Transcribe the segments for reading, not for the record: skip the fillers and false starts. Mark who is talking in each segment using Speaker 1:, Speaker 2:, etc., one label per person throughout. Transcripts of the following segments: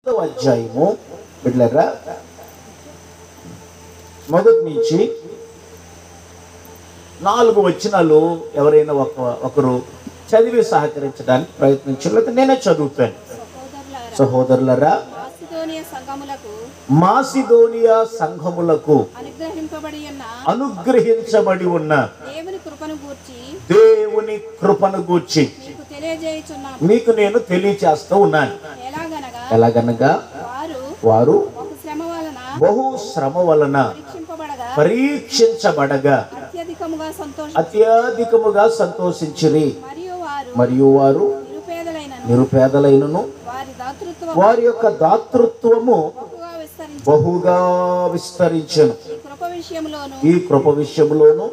Speaker 1: అధ్యాయము బిడ్డలారా, మొదటి నుంచి 4 వచనాలు ఎవరైనా ఒకరు చదివి సహకరించడానికి ప్రయత్నించలేదు. నేనే చదువుతాను. సహోదరులారా, మాసిదోనియా సంఘములకు అనుగ్రహించబడి ఉన్న దేవుని కృపను గూర్చి మీకు నేను తెలియచేస్తూ ఉన్నాను. ఎలాగనగా వారు బహు శ్రమ వలన పరీక్షించబడగా అత్యధికముగా సంతోషించిరి. మరియు వారు నిరుపేదలైనను వారి యొక్క దాతృత్వము బహుగా విస్తరించెను. ఈ కృప విషయములోను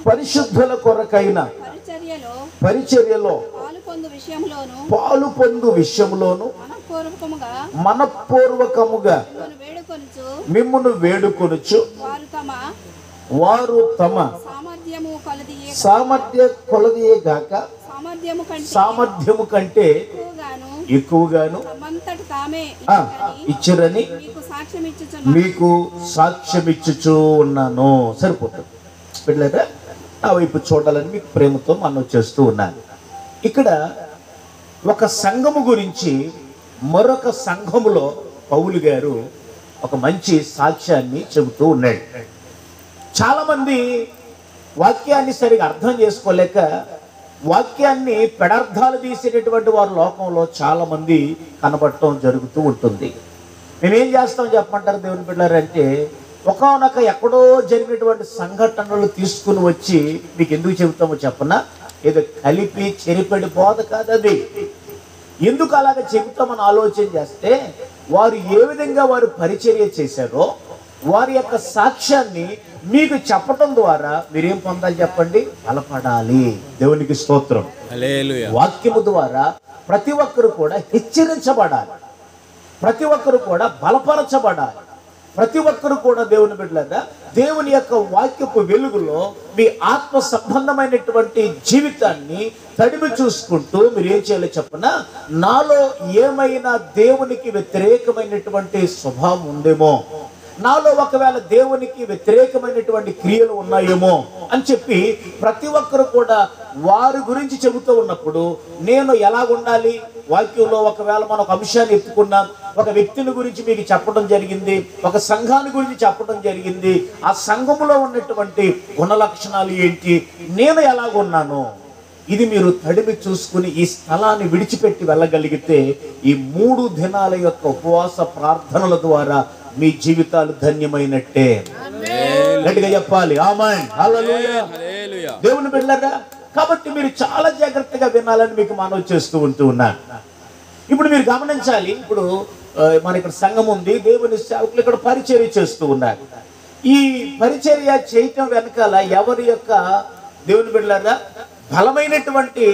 Speaker 1: పరిశుద్ధుల కొరకైన పరిచర్యలో పాలు పొందు విషయములోను మనపూర్వకముగా మిమ్మును వేడుకొనుచు వారు తమ సామర్థ్య కొలదియే గాక సామర్థ్యము కంటే ఎక్కువగాను ఇచ్చిరని మీకు సాక్ష్యమిచ్చుచూ ఉన్నాను. సరిపోతుంది బిడ్డలారా, నా వైపు చూడాలని మీకు ప్రేమతో మనం చేస్తూ ఉన్నాను. ఇక్కడ ఒక సంఘము గురించి మరొక సంఘములో పౌలు గారు ఒక మంచి సాక్ష్యాన్ని చెబుతూ ఉన్నాడు. చాలామంది వాక్యాన్ని సరిగా అర్థం చేసుకోలేక వాక్యాన్ని పెడార్థాలు తీసేటటువంటి వారు లోకంలో చాలామంది కనబడటం జరుగుతూ ఉంటుంది. మేమేం చేస్తాం చెప్పమంటారు దేవుని బిడ్డలారంటే, ఒకనొక ఎక్కడో జరిగినటువంటి సంఘటనలు తీసుకుని వచ్చి మీకు ఎందుకు చెబుతామో చెప్పనా, ఏదో కలిపి చెరిపెడి బోధ కాదు అది. ఎందుకు అలాగ చెబుతామని ఆలోచన చేస్తే, వారు ఏ విధంగా వారు పరిచర్య చేశారో వారి యొక్క సాక్ష్యాన్ని మీకు చెప్పటం ద్వారా మీరేం పొందాలి చెప్పండి? బలపడాలి. దేవునికి స్తోత్రం. వాక్యము ద్వారా ప్రతి ఒక్కరు కూడా హెచ్చరించబడాలి, ప్రతి ఒక్కరు కూడా బలపరచబడాలి, ప్రతి ఒక్కరు కూడా దేవుని బిడ్డలారా దేవుని యొక్క వాక్యపు వెలుగులో మీ ఆత్మ సంబంధమైనటువంటి జీవితాన్ని తడిమి చూసుకుంటూ మీరు ఏం చేయాలో చెప్పనా, నాలో ఏమైనా దేవునికి వ్యతిరేకమైనటువంటి స్వభావం ఉందేమో, నాలో ఒకవేళ దేవునికి వ్యతిరేకమైనటువంటి క్రియలు ఉన్నాయేమో అని చెప్పి ప్రతి ఒక్కరు కూడా వారి గురించి చెబుతూ ఉన్నప్పుడు నేను ఎలాగుండాలి, వాక్యంలో ఒకవేళ మనం ఒక అంశాన్ని ఎత్తుకున్నాం, ఒక వ్యక్తిని గురించి మీకు చెప్పడం జరిగింది, ఒక సంఘాన్ని గురించి చెప్పడం జరిగింది, ఆ సంఘములో ఉన్నటువంటి గుణ లక్షణాలు ఏంటి, నేను ఎలాగున్నాను, ఇది మీరు తడిమి చూసుకుని ఈ స్థలాన్ని విడిచిపెట్టి వెళ్ళగలిగితే ఈ 3 దినాల యొక్క ఉపవాస ప్రార్థనల ద్వారా మీ జీవితాలు ధన్యమైనట్టే. గట్టిగా చెప్పాలి ఆమేన్, హల్లెలూయా. దేవుని బిడ్డలారా, కాబట్టి మీరు చాలా జాగ్రత్తగా వినాలని మీకు మనవి చేస్తూ ఉన్నాను. ఇప్పుడు మీరు గమనించాలి, ఇప్పుడు మన ఇక్కడ సంఘం ఉంది, దేవుని సేవకులు ఇక్కడ పరిచర్య చేస్తూ ఉన్నారు. ఈ పరిచర్య చేయటం వెనకాల ఎవరి యొక్క దేవుని బిడ్డలారా బలమైనటువంటి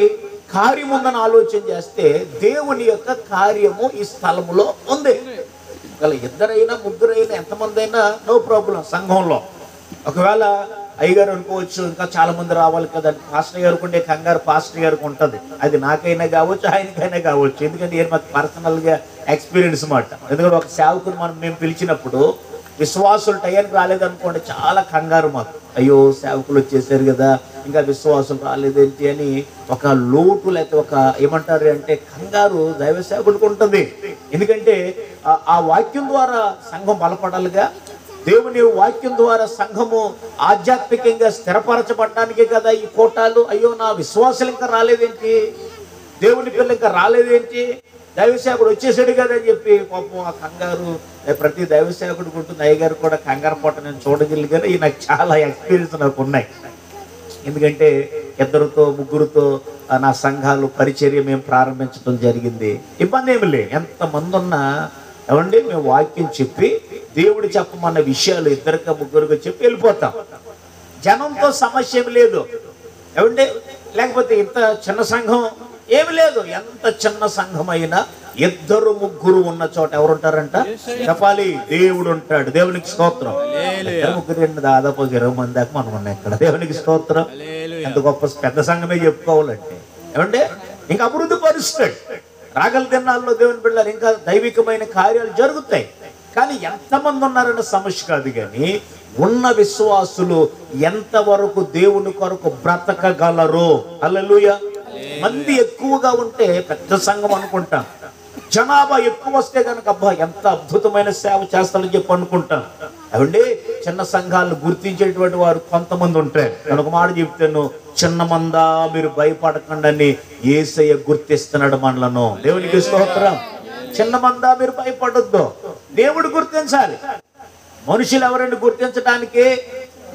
Speaker 1: కార్యం ఉందని ఆలోచన చేస్తే దేవుని యొక్క కార్యము ఈ స్థలములో ఉంది. ఇద్దరైనా ముగ్గురైనా ఎంతమంది అయినా నో ప్రాబ్లం. సంఘంలో ఒకవేళ అయ్యగారు అనుకోవచ్చు ఇంకా చాలా మంది రావాలి కదా, పాస్టర్ గారికి ఉండే కంగారు పాస్టర్ గారికి ఉంటుంది, అది నాకైనా కావచ్చు ఆయనకైనా కావచ్చు. ఎందుకంటే ఇది మాకు పర్సనల్గా ఎక్స్పీరియన్స్ మాట. ఎందుకంటే ఒక సేవకుని మేము పిలిచినప్పుడు విశ్వాసులు టయానికి రాలేదనుకోండి చాలా కంగారు మాకు, అయ్యో సేవకులు వచ్చేసారు కదా ఇంకా విశ్వాసులు రాలేదేంటి అని ఒక లోటు లేకపోతే ఒక ఏమంటారు అంటే కంగారు దైవ సేవకుడికి ఉంటుంది. ఎందుకంటే ఆ వాక్యం ద్వారా సంఘం బలపడాలిగా, దేవుని వాక్యం ద్వారా సంఘము ఆధ్యాత్మికంగా స్థిరపరచబడడానికే కదా ఈ కోటాలు. అయ్యో నా విశ్వాసాలు ఇంకా రాలేదేంటి, దేవుని పిల్లలు ఇంకా రాలేదేంటి, దైవసేవకుడు వచ్చేసాడు కదా అని చెప్పి పాపం ఆ కంగారు ప్రతి దైవసేవకుడికి ఉంటుంది. అయ్యగారు కూడా కంగారు పోట నేను చూడగలిగాను. ఈ నాకు చాలా ఎక్స్పీరియన్స్ నాకు ఉన్నాయి. ఎందుకంటే 2 ముగ్గురుతో నా సంఘాలు పరిచర్య మేము ప్రారంభించడం జరిగింది. ఇబ్బంది ఏమి లేదు, ఎంతమంది ఉన్నా ఏమండి మేము వాక్యం చెప్పి దేవుడు చెప్పమన్న విషయాలు 2 ముగ్గురుగా చెప్పి వెళ్ళిపోతాం. జనంతో సమస్య ఏమి లేదు ఏమండి. లేకపోతే ఇంత చిన్న సంఘం ఏమి లేదు, ఎంత చిన్న సంఘమైనా 2 ముగ్గురు ఉన్న చోట ఎవరుంటారంట చెప్పాలి, దేవుడు ఉంటాడు. దేవునికి స్తోత్రం. 2 ముగ్గురు దాదాపు 20 మంది దాకా మనం ఉన్నాం ఇక్కడ. దేవునికి స్తోత్రం. ఎంత గొప్ప పెద్ద సంఘమే చెప్పుకోవాలంటే ఏమంటే ఇంకా అభివృద్ధి పరుస్తాడు. రాగల దినాల్లో దేవుని బిడ్డలారా ఇంకా దైవికమైన కార్యాలు జరుగుతాయి. కానీ ఎంతమంది ఉన్నారన్న సమస్య కాదు, కానీ ఉన్న విశ్వాసులు ఎంతవరకు దేవుని కొరకు బ్రతకగలరు. హల్లెలూయా. మంది ఎక్కువగా ఉంటే పెద్ద సంఘం అనుకుంటాం, జనాభా ఎక్కువ వస్తే కనుక అబ్బా ఎంత అద్భుతమైన సేవ చేస్తారని చెప్పి అనుకుంటాం. అవండి చిన్న సంఘాలను గుర్తించేటువంటి వారు కొంతమంది ఉంటారు. నేను ఒక మాట చెప్తాను, చిన్న మందా మీరు భయపడకండి అని యేసయ్య గుర్తిస్తున్నాడు మనలను. దేవునికి స్తోత్రం. చిన్న మందా మీరు భయపడొద్దు, దేవుడు గుర్తించాలి. మనుషులు ఎవరండి గుర్తించడానికి?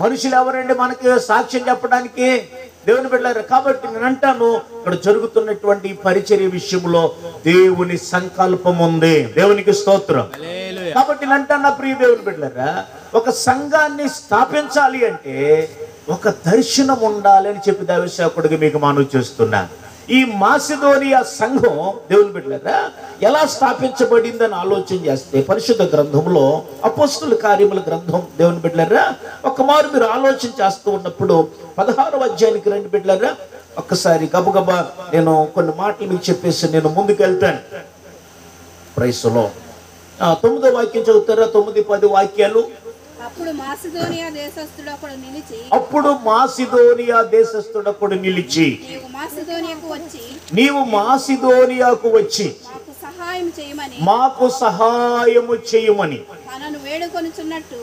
Speaker 1: మనుషులు ఎవరండి మనకి సాక్ష్యం చెప్పడానికి? దేవుని బిడ్డలారా, కాబట్టి నేను అంటాను, ఇక్కడ జరుగుతున్నటువంటి పరిచర్య విషయంలో దేవుని సంకల్పం ఉంది. దేవునికి స్తోత్రం. కాబట్టి నేను అంటాను, నా ప్రియ దేవుని బిడ్డలారా, ఒక సంఘాన్ని స్థాపించాలి అంటే ఒక దర్శనం ఉండాలి అని చెప్పి దైవ సేవకుడిగా మీకు మనవి చేస్తున్నాను. ఈ మాసిదోనియా సంఘం దేవుని బిడ్డలారా ఎలా స్థాపించబడిందని ఆలోచన చేస్తే పరిశుద్ధ గ్రంథంలో అపోస్తుల కార్యముల గ్రంథం దేవుని బిడ్డలారా ఒకమారు మీరు ఆలోచన చేస్తూ ఉన్నప్పుడు 16వ అధ్యాయానికి రండి బిడ్డలారా. ఒక్కసారి గబగబా నేను కొన్ని మాటలు మీకు చెప్పేసి నేను ముందుకు వెళ్తాను. ప్రైస్ లో 9వ వాక్యం చదువుతారా? 9-10 వాక్యాలు.
Speaker 2: అప్పుడు మాసిదోనియా దేశస్థుడొకడు నిలిచి
Speaker 1: నీవు మాసిదోనియాకు వచ్చి మాకు సహాయము చేయమని
Speaker 2: తనను వేడుకొనుచున్నట్టు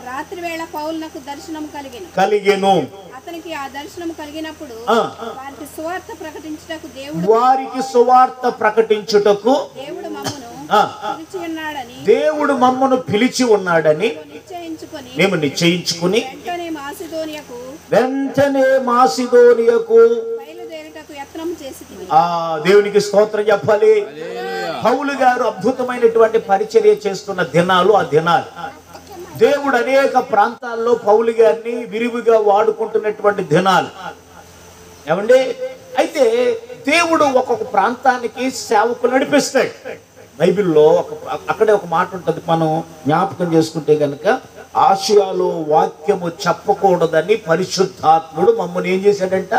Speaker 2: రాత్రి వేళ పౌలునకు దర్శనం కలిగెను. అతనికి ఆ దర్శనం కలిగినప్పుడు వారికి సువార్త ప్రకటించుటకు
Speaker 1: దేవుడు మమ్మను పిలిచి ఉన్నాడని మేము నిశ్చయించుకుని వెంటనే మాసిదోనియాకు దేవునికి స్తోత్రం చెప్పాలి. పౌలు గారు అద్భుతమైనటువంటి పరిచర్య చేస్తున్న దినాలు ఆ దినాలు. దేవుడు అనేక ప్రాంతాల్లో పౌలు గారిని విరివిగా వాడుకుంటున్నటువంటి దినాలు. ఏమండి, అయితే దేవుడు ఒక్కొక్క ప్రాంతానికి సేవకులు నడిపిస్తాడు. బైబిల్లో అక్కడే ఒక మాట ఉంటుంది, మనం జ్ఞాపకం చేసుకుంటే కనుక, ఆసియాలో వాక్యము చెప్పకూడదని పరిశుద్ధాత్ముడు మమ్మల్ని ఏం చేశాడంట?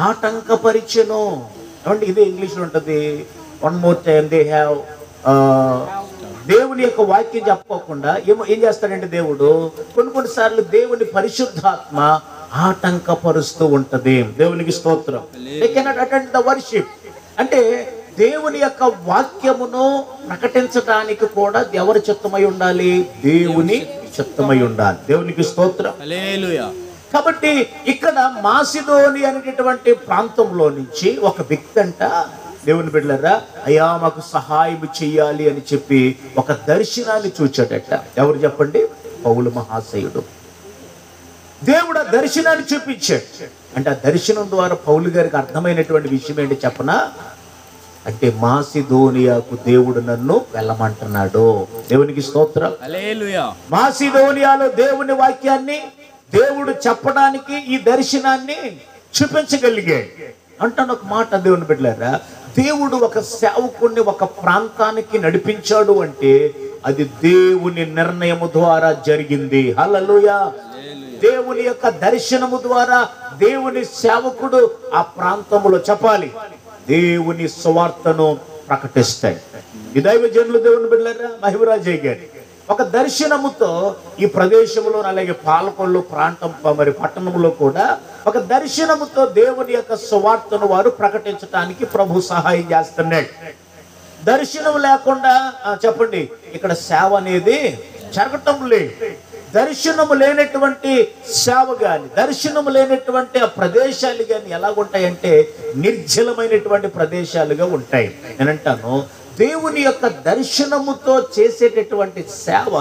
Speaker 1: ఆటంకపరిచెను. ఏమంటే ఇదే ఇంగ్లీష్లో ఉంటుంది. One more time they have దేవుని యొక్క వాక్యం చెప్పుకోకుండా ఏం చేస్తాడంటే దేవుడు కొన్నిసార్లు దేవుని పరిశుద్ధాత్మ ఆటంకపరుస్తూ ఉంటది. దేవునికి స్తోత్రం. They cannot attend the worship. అంటే దేవుని యొక్క వాక్యమును ప్రకటించడానికి కూడా ఎవరి చిత్తమై ఉండాలి? దేవుని చిత్తమై ఉండాలి. దేవునికి స్తోత్రం.
Speaker 3: హల్లెలూయా.
Speaker 1: కాబట్టి ఇక్కడ మాసిదోని అనేటటువంటి ప్రాంతంలో నుంచి ఒక వ్యక్తి అంట దేవుని బిడ్డలారా అయ్యా మాకు సహాయం చెయ్యాలి అని చెప్పి ఒక దర్శనాన్ని చూచాడట. ఎవరు చెప్పండి? పౌలు మహాశయుడు. దేవుడు ఆ దర్శనాన్ని చూపించాడు. అంటే ఆ దర్శనం ద్వారా పౌలు గారికి అర్థమైనటువంటి విషయం ఏంటి చెప్పనా? అంటే మాసిదోనియాకు దేవుడు నన్ను వెళ్ళమంటున్నాడు. దేవునికి స్తోత్రం.
Speaker 3: హల్లెలూయా.
Speaker 1: మాసిదోనియాలో దేవుని వాక్యాన్ని దేవుడు చెప్పడానికి ఈ దర్శనాన్ని చూపించగలిగాడు. అంటాను ఒక మాట దేవుని బిడ్డలారా, దేవుడు ఒక సేవకుడిని ఒక ప్రాంతానికి నడిపించాడు అంటే అది దేవుని నిర్ణయము ద్వారా జరిగింది. హల్లెలూయా. దేవుని యొక్క దర్శనము ద్వారా దేవుని సేవకుడు ఆ ప్రాంతంలో చెప్పాలి, దేవుని సువార్తను ప్రకటిస్తాయి. ఈ దైవ జనులు దేవుని బిడ్డలారా మహిమరాజయ్య గారి ఒక దర్శనముతో ఈ ప్రదేశంలో అలాగే పాలకొల్లు ప్రాంతం మరి పట్టణంలో కూడా ఒక దర్శనముతో దేవుని యొక్క సువార్తను వారు ప్రకటించడానికి ప్రభు సహాయం చేస్తున్నాడు. దర్శనం లేకుండా చెప్పండి ఇక్కడ సేవ అనేది జరగటం లేదు. దర్శనము లేనటువంటి సేవ కానీ దర్శనము లేనటువంటి ఆ ప్రదేశాలు కానీ ఎలాగుంటాయంటే నిర్జలమైనటువంటి ప్రదేశాలుగా ఉంటాయి. నేనంటాను దేవుని యొక్క దర్శనముతో చేసేటటువంటి సేవ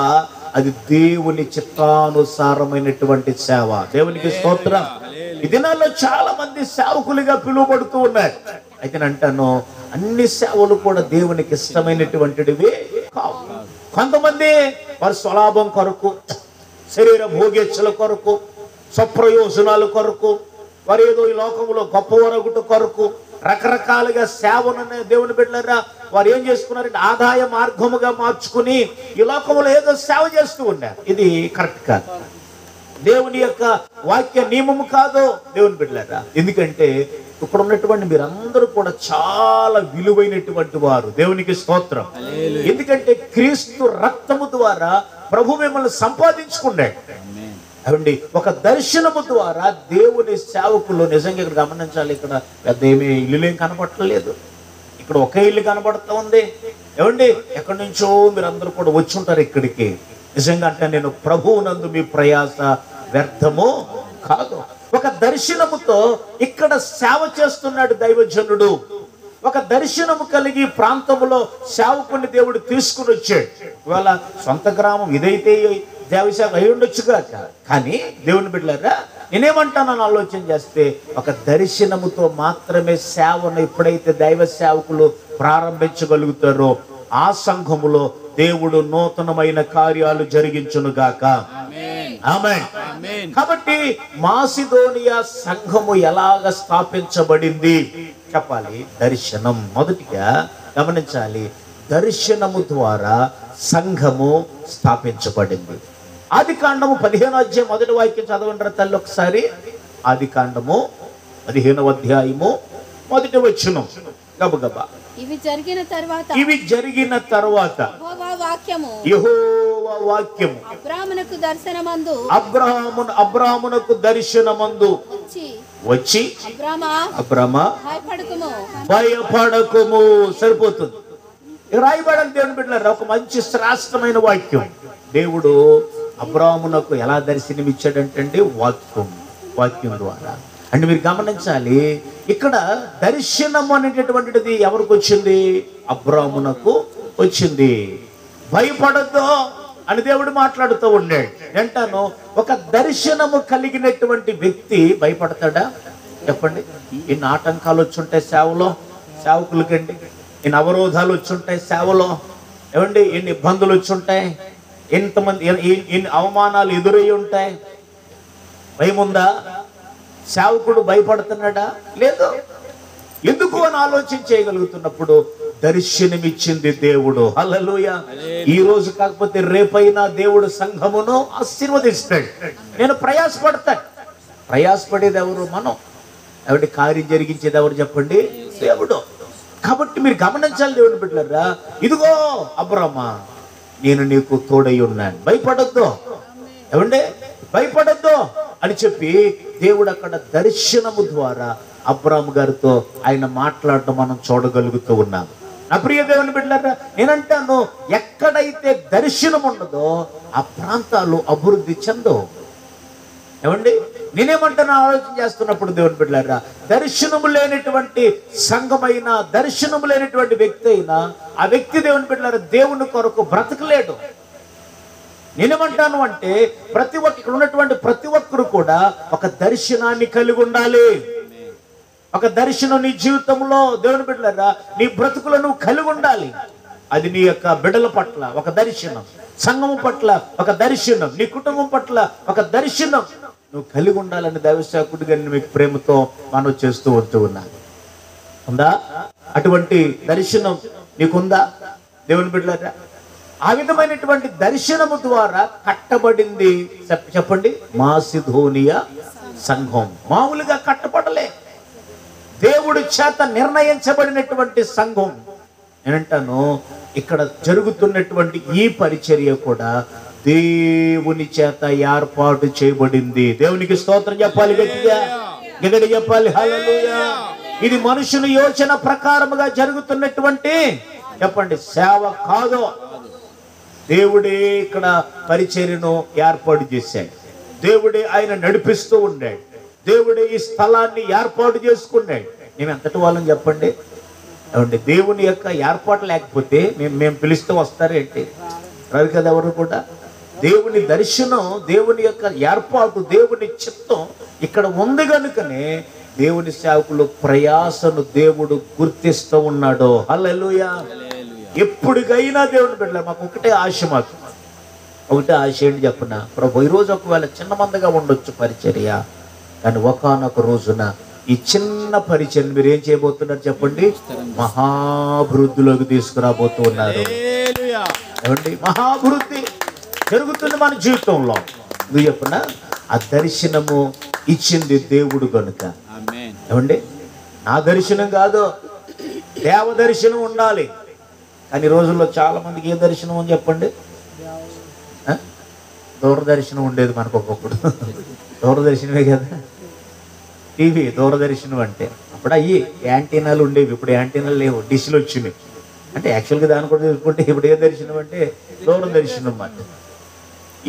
Speaker 1: అది దేవుని చిత్తానుసారమైనటువంటి సేవ. దేవునికి స్తోత్రం. ఈ దినాల్లో చాలా మంది సేవకులుగా పిలువబడుతూ ఉన్నారు. అయితే నేను అంటాను అన్ని సేవలు కూడా దేవునికి ఇష్టమైనటువంటివి కావు. కొంతమంది వారి స్వలాభం కొరకు, శరీర భోగేచ్ఛల కొరకు, స్వప్రయోజనాల కొరకు, వారు ఏదో ఈ లోకంలో గొప్పవరగుట కొరకు రకరకాలుగా సేవను దేవుని బిడ్డలారా వారు ఏం చేసుకున్నారంటే ఆదాయ మార్గముగా మార్చుకుని ఈ లోకంలో ఏదో సేవ చేస్తూ ఉన్నారు. ఇది కరెక్ట్ కాదు. దేవుని యొక్క వాక్య నియమము కాదు దేవుని బిడ్డలారా. ఎందుకంటే ఇక్కడ ఉన్నటువంటి మీరందరూ కూడా చాలా విలువైనటువంటి వారు. దేవునికి స్తోత్రం. ఎందుకంటే క్రీస్తు రక్తము ద్వారా ప్రభు మిమ్మల్ని సంపాదించుకున్నాడు. అవండి ఒక దర్శనము ద్వారా దేవుని సేవకులు నిజంగా ఇక్కడ గమనించాలి. ఇక్కడ పెద్ద ఏమీ ఇల్లులేం కనపడలేదు, ఇక్కడ ఒకే ఇల్లు కనబడుతూ ఉంది. ఏమండి ఎక్కడి నుంచో మీరందరూ కూడా వచ్చి ఉంటారు ఇక్కడికి. నిజంగా అంటే నేను ప్రభువునందు మీ ప్రయాస వ్యర్థము కాదు. ఒక దర్శనముతో ఇక్కడ సేవ చేస్తున్నాడు దైవజనుడు. ఒక దర్శనము కలిగి ప్రాంతంలో సేవకుని దేవుడు తీసుకుని వచ్చాడు. ఇవాళ సొంత గ్రామం ఇదైతే దేవసేవ అయి ఉండొచ్చుగా, కానీ దేవుని బిడ్డలారా నేనేమంటానని ఆలోచన చేస్తే ఒక దర్శనముతో మాత్రమే సేవను ఎప్పుడైతే దైవ సేవకులు ప్రారంభించగలుగుతారో ఆ సంఘములో దేవుడు నూతనమైన కార్యాలు జరిగించునుగాక. ఆమేన్. కాబట్టి మాసిదోనియా సంఘము ఎలాగ స్థాపించబడింది చెప్పాలి. దర్శనం మొదటిగా గమనించాలి. దర్శనము ద్వారా సంఘము స్థాపించబడింది. ఆదికాండము 15వ అధ్యాయం మొదటి వాక్యం చదవండి తల్లి ఒకసారి. ఆదికాండము 15వ అధ్యాయము మొదటి వచనం గబగబా.
Speaker 2: ఇవి జరిగిన తర్వాత యెహోవా వాక్యము అబ్రాహామునకు దర్శనమందు వచ్చి అబ్రామా భయపడకుము. సరిపోతుంది. రాయబడాలి దేవుని బిడ్డలారా. ఒక మంచి శ్రేష్టమైన వాక్యం. దేవుడు అబ్రాహామునకు ఎలా దర్శనమిచ్చాడంటే వాక్యం ద్వారా. అంటే మీరు గమనించాలి, ఇక్కడ దర్శనము అనేటటువంటిది ఎవరికి వచ్చింది? అబ్రాహామునకు వచ్చింది. భయపడద్దు అని దేవుడు మాట్లాడుతూ ఉన్నాడు. అంటాను ఒక దర్శనము కలిగినటువంటి వ్యక్తి భయపడతాడా చెప్పండి? ఎన్ని ఆటంకాలు వచ్చుంటాయి సేవలో, సేవకులకండి. ఎన్ని అవరోధాలు వచ్చుంటాయి సేవలో, ఏమండి ఎన్ని ఇబ్బందులు వచ్చుంటాయి, ఎంతమంది ఎన్ని అవమానాలు ఎదురయ్యి ఉంటాయి. భయం ఉందా? సేవకుడు భయపడుతున్నాడా? లేదు. ఎందుకు అని ఆలోచన చేయగలుగుతున్నప్పుడు దర్శనమిచ్చింది దేవుడు. హల్లెలూయా. ఈ రోజు కాకపోతే రేపైనా దేవుడు సంఘమును ఆశీర్వదిస్తాడు. నేను ప్రయాసపడేది ఎవరు? మనం. ఎవరి కార్యం జరిగించేది ఎవరు చెప్పండి? దేవుడు. కాబట్టి మీరు గమనించాలి దేవుని బిడ్డలారా. ఇదిగో అబ్రామా, నేను నీకు తోడై ఉన్నాను, భయపడొద్దు. ఏమండి భయపడొద్దు అని చెప్పి దేవుడు అక్కడ దర్శనము ద్వారా అబ్రాము గారితో ఆయన మాట్లాడటం మనం చూడగలుగుతూ ఉన్నాం. నా ప్రియ దేవుని బిడ్డలారా, నేనంటాను ఎక్కడైతే దర్శనం ఉండదో ఆ ప్రాంతాలు అభివృద్ధి చెందవు. ఏమండి నేనేమంటాను ఆలోచన చేస్తున్నప్పుడు దేవుని బిడ్డలారా, దర్శనము లేనటువంటి సంఘమైన, దర్శనము లేనటువంటి వ్యక్తి అయినా ఆ వ్యక్తి దేవుని బిడ్డలారా దేవుని కొరకు బ్రతకలేడు. నేనేమంటాను అంటే ఇక్కడ ఉన్నటువంటి ప్రతి ఒక్కరు కూడా ఒక దర్శనాన్ని కలిగి ఉండాలి. ఒక దర్శనం నీ జీవితంలో దేవుని బిడ్డలారా నీ బ్రతుకులను కలిగి ఉండాలి. అది నీ యొక్క బిడ్డల పట్ల ఒక దర్శనం, సంఘం పట్ల ఒక దర్శనం, నీ కుటుంబం పట్ల ఒక దర్శనం నువ్వు కలిగి ఉండాలని దైవసేవకుడిగా మీకు ప్రేమతో మనం చేస్తూ ఉన్నాను. ఉందా అటువంటి దర్శనం నీకుందా దేవుని బిడ్డలారా? ఆ విధమైనటువంటి దర్శనము ద్వారా కట్టబడింది చెప్పండి మాసిదోనియా సంఘం. మామూలుగా కట్టబడలే, దేవుడి చేత నిర్ణయించబడినటువంటి సంఘం. నేనంటాను ఇక్కడ జరుగుతున్నటువంటి ఈ పరిచర్య కూడా దేవుని చేత ఏర్పాటు చేయబడింది. దేవునికి స్తోత్రం చెప్పాలి, గట్టిగా గట్టిగా చెప్పాలి హల్లెలూయా. ఇది మనుషుని యోచన ప్రకారముగా జరుగుతున్నటువంటి చెప్పండి సేవ కాదు. దేవుడే ఇక్కడ పరిచర్యను ఏర్పాటు చేశాడు. దేవుడే ఆయన నడిపిస్తూ ఉన్నాడు. దేవుడే ఈ స్థలాన్ని ఏర్పాటు చేసుకున్నాడు. మేము ఎంతటి వాళ్ళని చెప్పండి? ఏమండి దేవుని యొక్క ఏర్పాటు లేకపోతే మేము పిలిస్తే వస్తారేంటి? రాదు కదా ఎవరు కూడా. దేవుని దర్శనం, దేవుని యొక్క ఏర్పాటు, దేవుని చిత్తం ఇక్కడ ఉంది కనుకనే దేవుని సేవకులు ప్రయాసను దేవుడు గుర్తిస్తూ ఉన్నాడు. హల్లెలూయా. ఎప్పటికైనా దేవుని బిడ్డల మాకు ఒకటే ఆశ, ఒకటే ఆశ ఏంటి చెప్పనా? ప్రభు ఈరోజు ఒకవేళ చిన్న మందగా ఉండొచ్చు పరిచర్య, కానీ ఒకానొక రోజున ఈ చిన్న పరిచర్య మీరు ఏం చేయబోతున్నారు చెప్పండి? మహాభివృద్ధిలోకి తీసుకురాబోతూ ఉన్నారు. ఏమండి మహాభివృద్ధి జరుగుతుంది మన జీవితంలో. నువ్వు చెప్పనా? ఆ దర్శనము ఇచ్చింది దేవుడు కనుక. ఏమండి నా దర్శనం కాదు, దేవ దర్శనం ఉండాలి. కానీ ఈ రోజుల్లో చాలా మందికి ఏ దర్శనం అని చెప్పండి? దూరదర్శనం ఉండేది మనకు ఒకప్పుడు. దూరదర్శనమే కదా టీవీ. దూరదర్శనం అంటే అప్పుడు అయ్యి యాంటీనాలు ఉండేవి, ఇప్పుడు యాంటీనాలు లేవు, డిష్లు వచ్చినాయి. అంటే యాక్చువల్గా దాన్ని కూడా చూసుకుంటే ఇప్పుడు ఏ దర్శనం అంటే దూరదర్శనం అంటే.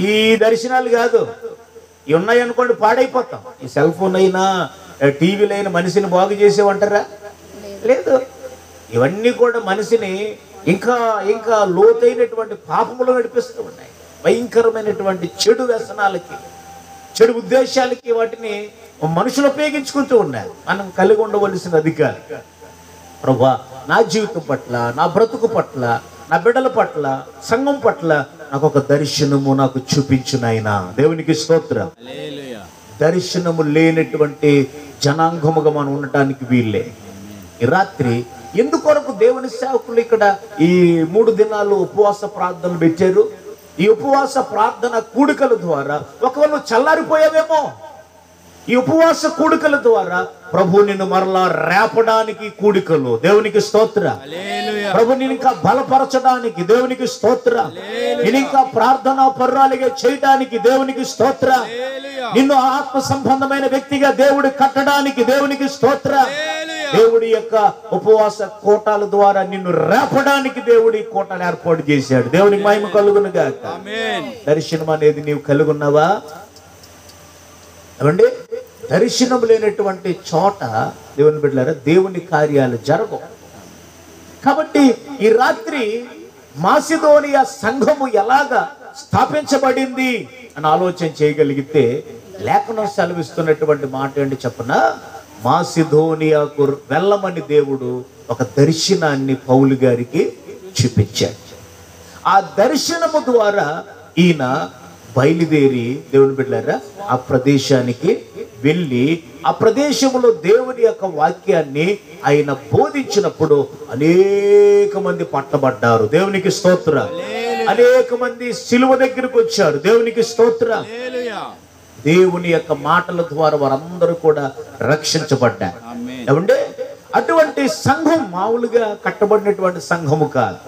Speaker 2: ఈ దర్శనాలు కాదు, ఇవి ఉన్నాయనుకోండి పాడైపోతాం. ఈ సెల్ ఫోన్ అయినా టీవీలు అయినా మనిషిని బాగు చేసేవంటారా? లేదు. ఇవన్నీ కూడా మనిషిని ఇంకా ఇంకా లోతైనటువంటి పాపములు నడిపిస్తూ ఉన్నాయి. భయంకరమైనటువంటి చెడు వ్యసనాలకి, చెడు ఉద్దేశాలకి వాటిని మనుషులు ఉపయోగించుకుంటూ ఉన్నారు. మనం కలిగి ఉండవలసిన అధికారి, ప్రభువా నా జీవితం పట్ల, నా బ్రతుకు పట్ల, నా బిడ్డల పట్ల, సంఘం పట్ల నాకు ఒక దర్శనము నాకు చూపించు నాయనా. దేవునికి స్తోత్రం. దర్శనము లేనటువంటి జనాంగముగా మనం ఉండటానికి వీళ్ళే. ఈ రాత్రి ఎందుకొరకు దేవుని సేవకులు ఇక్కడ ఈ 3 దినాలు ఉపవాస ప్రార్థనలు పెట్టారు? ఈ ఉపవాస ప్రార్థన కూడికల ద్వారా ఒకవేళ చల్లారిపోయావేమో, ఈ ఉపవాస కూడికల ద్వారా ప్రభు నిన్ను మరలా రేపడానికి కూడికలు. దేవునికి స్తోత్ర. ప్రభు నిన్ను ఇంకా బలపరచడానికి దేవునికి స్తోత్ర. నిన్ను ఇంకా ప్రార్థనా పర్రాలుగా చేయడానికి దేవునికి స్తోత్ర. నిన్ను ఆత్మ సంబంధమైన వ్యక్తిగా దేవుడు కట్టడానికి దేవునికి స్తోత్ర. దేవుడి యొక్క ఉపవాస కోటాల ద్వారా నిన్ను రేపడానికి దేవుడి కోటలు ఏర్పాటు చేశాడు. దేవునికి మహిమ కలుగును గాక. దర్శనం అనేది నీవు కలుగున్నావా? ఏమండి, దర్శనం లేనటువంటి చోట దేవుని బిడ్డలారా దేవుని కార్యాలు జరగవు. కాబట్టి ఈ రాత్రి మాసిదోనియా సంఘము ఎలాగా స్థాపించబడింది అని ఆలోచన చేయగలిగితే లేఖనం సెలవిస్తున్నటువంటి మాట ఏంటి చెప్పనా? మాసిదోనియాకు వెళ్ళమని దేవుడు ఒక దర్శనాన్ని పౌలు గారికి చూపించాడు. ఆ దర్శనము ద్వారా ఈయన బయలుదేరి దేవుని బిడ్డలారా ఆ ప్రదేశానికి వెళ్ళి ఆ ప్రదేశంలో దేవుని యొక్క వాక్యాన్ని ఆయన బోధించినప్పుడు అనేక మంది పట్టబడ్డారు. దేవునికి స్తోత్ర. అనేక మంది సిలువ దగ్గరికి వచ్చారు. దేవునికి స్తోత్ర. దేవుని యొక్క మాటల ద్వారా వారందరూ కూడా రక్షించబడ్డారు. ఏమంటే అటువంటి సంఘం మామూలుగా కట్టబడినటువంటి సంఘము కాదు,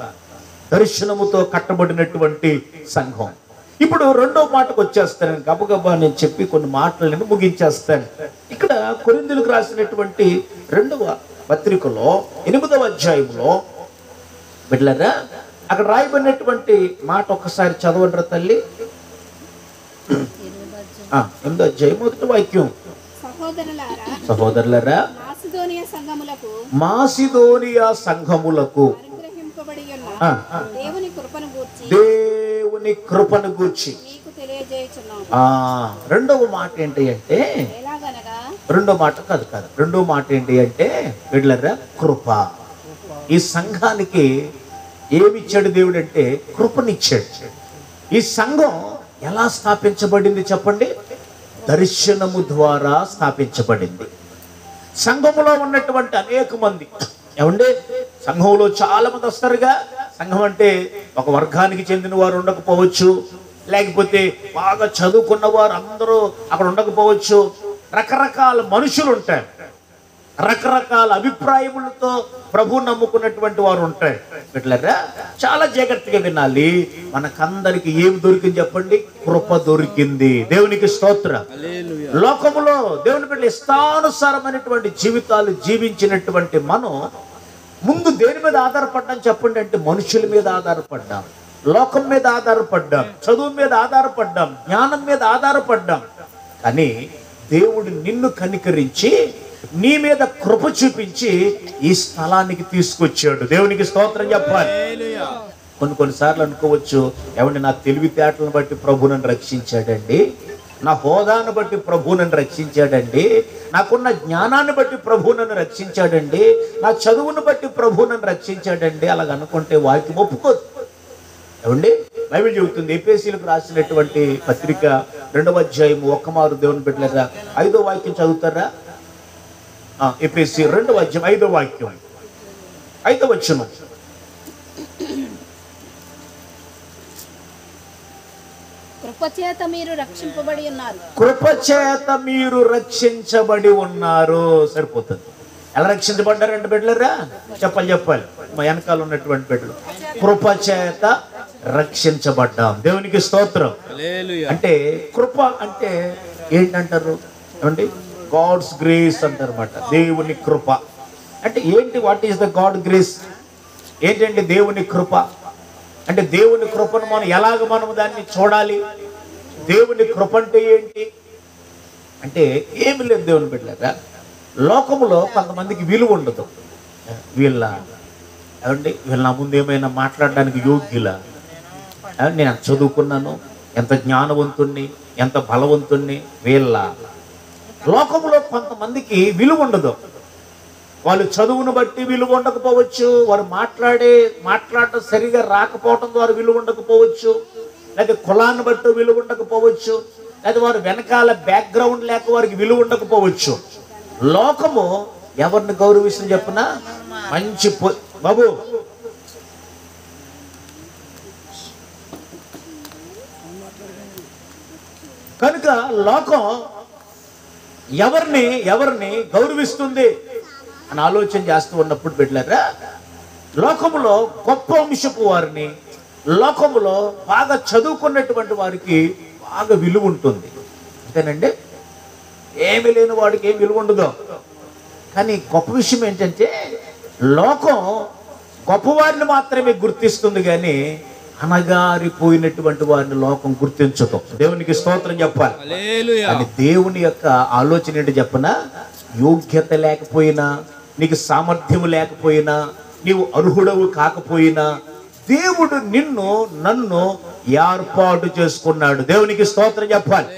Speaker 2: దర్శనముతో కట్టబడినటువంటి సంఘం. ఇప్పుడు రెండో మాటకు వచ్చేస్తాను. గబగబా నేను చెప్పి కొన్ని మాటలు నేను ముగించేస్తాను. ఇక్కడ కొరింథీయులకు రాసినటువంటి 2వ పత్రికలో 8వ అధ్యాయంలో బిడ్డలారా అక్కడ రాయబడినటువంటి మాట ఒక్కసారి చదవండి తల్లి. 8వ అధ్యాయం 1వ వాక్యం. సహోదరులారా మాసిదోనియా సంఘములకు దేవుని కృపను గూర్చి రెండవ మాట ఏంటి అంటే, రెండో మాట కాదు రెండో మాట ఏంటి అంటే బిడ్డలారా కృప. ఈ సంఘానికి ఏమిచ్చాడు దేవుడు అంటే కృపనిచ్చాడు. ఈ సంఘం ఎలా స్థాపించబడింది చెప్పండి? దర్శనము ద్వారా స్థాపించబడింది. సంఘములో ఉన్నటువంటి అనేక మంది, ఏమంటే సంఘంలో చాలా మంది వస్తారుగా. సంఘం అంటే ఒక వర్గానికి చెందిన వారు ఉండకపోవచ్చు, లేకపోతే బాగా చదువుకున్న వారు అందరూ అక్కడ ఉండకపోవచ్చు. రకరకాల మనుషులు ఉంటారు, రకరకాల అభిప్రాయములతో ప్రభు నమ్ముకున్నటువంటి వారు ఉంటారు. బిడ్డలారా చాలా జాగ్రత్తగా వినాలి. మనకందరికి ఏమి దొరికింది చెప్పండి? కృప దొరికింది. దేవునికి స్తోత్ర. లోకములో దేవుని బిడ్డలు ఇష్టానుసారమైనటువంటి జీవితాలు జీవించినటువంటి మనం ముందు దేని మీద ఆధారపడ్డాం చెప్పండి అంటే మనుషుల మీద ఆధారపడ్డాం, లోకం మీద ఆధారపడ్డాం, చదువు మీద ఆధారపడ్డాం, జ్ఞానం మీద ఆధారపడ్డాం. కానీ దేవుడు నిన్ను కనికరించి నీ మీద కృప చూపించి ఈ స్థలానికి తీసుకొచ్చాడు. దేవునికి స్తోత్రం చెప్పాలి. కొన్నిసార్లు అనుకోవచ్చు, ఏమండి నా తెలివితేటలను బట్టి ప్రభు నన్ను రక్షించాడండి, నా హోదాను బట్టి ప్రభు నన్ను రక్షించాడండి, నాకున్న జ్ఞానాన్ని బట్టి ప్రభు నన్ను రక్షించాడండి, నా చదువును బట్టి ప్రభు నన్ను రక్షించాడండి. అలాగ అనుకుంటే వాక్యం ఒప్పుకోదు. ఏమండి బైబిల్ చెబుతుంది, ఎఫెసీయులకు రాసినటువంటి పత్రిక 2వ అధ్యాయం ఒక్కమారు దేవుని బిడ్డలారా 5వ వాక్యం చదువుతారా? ఎఫెసీ 2వ అధ్యాయం 5వ వాక్యం 5వ వచనం.
Speaker 3: కృపచేత మీరు రక్షింపబడి ఉన్నారు.
Speaker 2: కృపచేత మీరు రక్షించబడి ఉన్నారు. సరిపోతుంది. ఎలా రక్షించబడ్డారంటే బిడ్డలారా? చెప్పాలి మా వెనకాల ఉన్నటువంటి బిడ్డలు. కృప చేత రక్షించబడ్డాం. దేవునికి స్తోత్రం. అంటే కృప అంటే ఏంటంటారు ఏమండి? గాడ్స్ గ్రేస్ అంటారు అన్నమాట. దేవుని కృప అంటే ఏంటి? What is the God grace? ఏంటంటే దేవుని కృప అంటే దేవుని కృపను మనం దాన్ని చూడాలి. దేవుని కృప అంటే ఏంటి అంటే ఏమి లేదు దేవుని బిడ్డలారా. లోకములో కొంతమందికి విలువ ఉండదు. వీళ్ళ నా ముందు ఏమైనా మాట్లాడడానికి యోగ్యులా? నేను ఎంత చదువుకున్నాను, ఎంత జ్ఞానవంతుణ్ణి, ఎంత బలవంతుణ్ణి? వీళ్ళ లోకములో కొంతమందికి విలువ ఉండదు. వాళ్ళు చదువును బట్టి విలువ ఉండకపోవచ్చు, వారు మాట్లాడటం సరిగా రాకపోవటం ద్వారా విలువ ఉండకపోవచ్చు, లేదా కులాన్ని బట్టి విలువ ఉండకపోవచ్చు, లేదా వారు వెనకాల బ్యాక్గ్రౌండ్ లేక వారికి విలువ ఉండకపోవచ్చు. లోకము ఎవరిని గౌరవిస్తుంది చెప్పినా మంచి బాబు కనుక లోకం ఎవరిని గౌరవిస్తుంది అని ఆలోచన చేస్తూ ఉన్నప్పుడు బిడ్డలారా, లోకములో గొప్ప వంశపు వారిని, లోకములో బాగా చదువుకున్నటువంటి వారికి బాగా విలువ ఉంటుంది. అంతేనండి. ఏమి లేని వాడికి ఏం విలువ ఉండదు. కానీ గొప్ప విషయం ఏంటంటే లోకం గొప్పవారిని మాత్రమే గుర్తిస్తుంది, కానీ అనగారిపోయినటువంటి వారిని లోకం గుర్తించదు. దేవునికి స్తోత్రం చెప్పాలి. అని దేవుని యొక్క ఆలోచన ఏంటి చెప్పనా? యోగ్యత లేకపోయినా, నీకు సామర్థ్యము లేకపోయినా, నీవు అర్హుడవు కాకపోయినా, దేవుడు నన్ను ఏర్పాటు చేసుకున్నాడు. దేవునికి స్తోత్రం చెప్పాలి.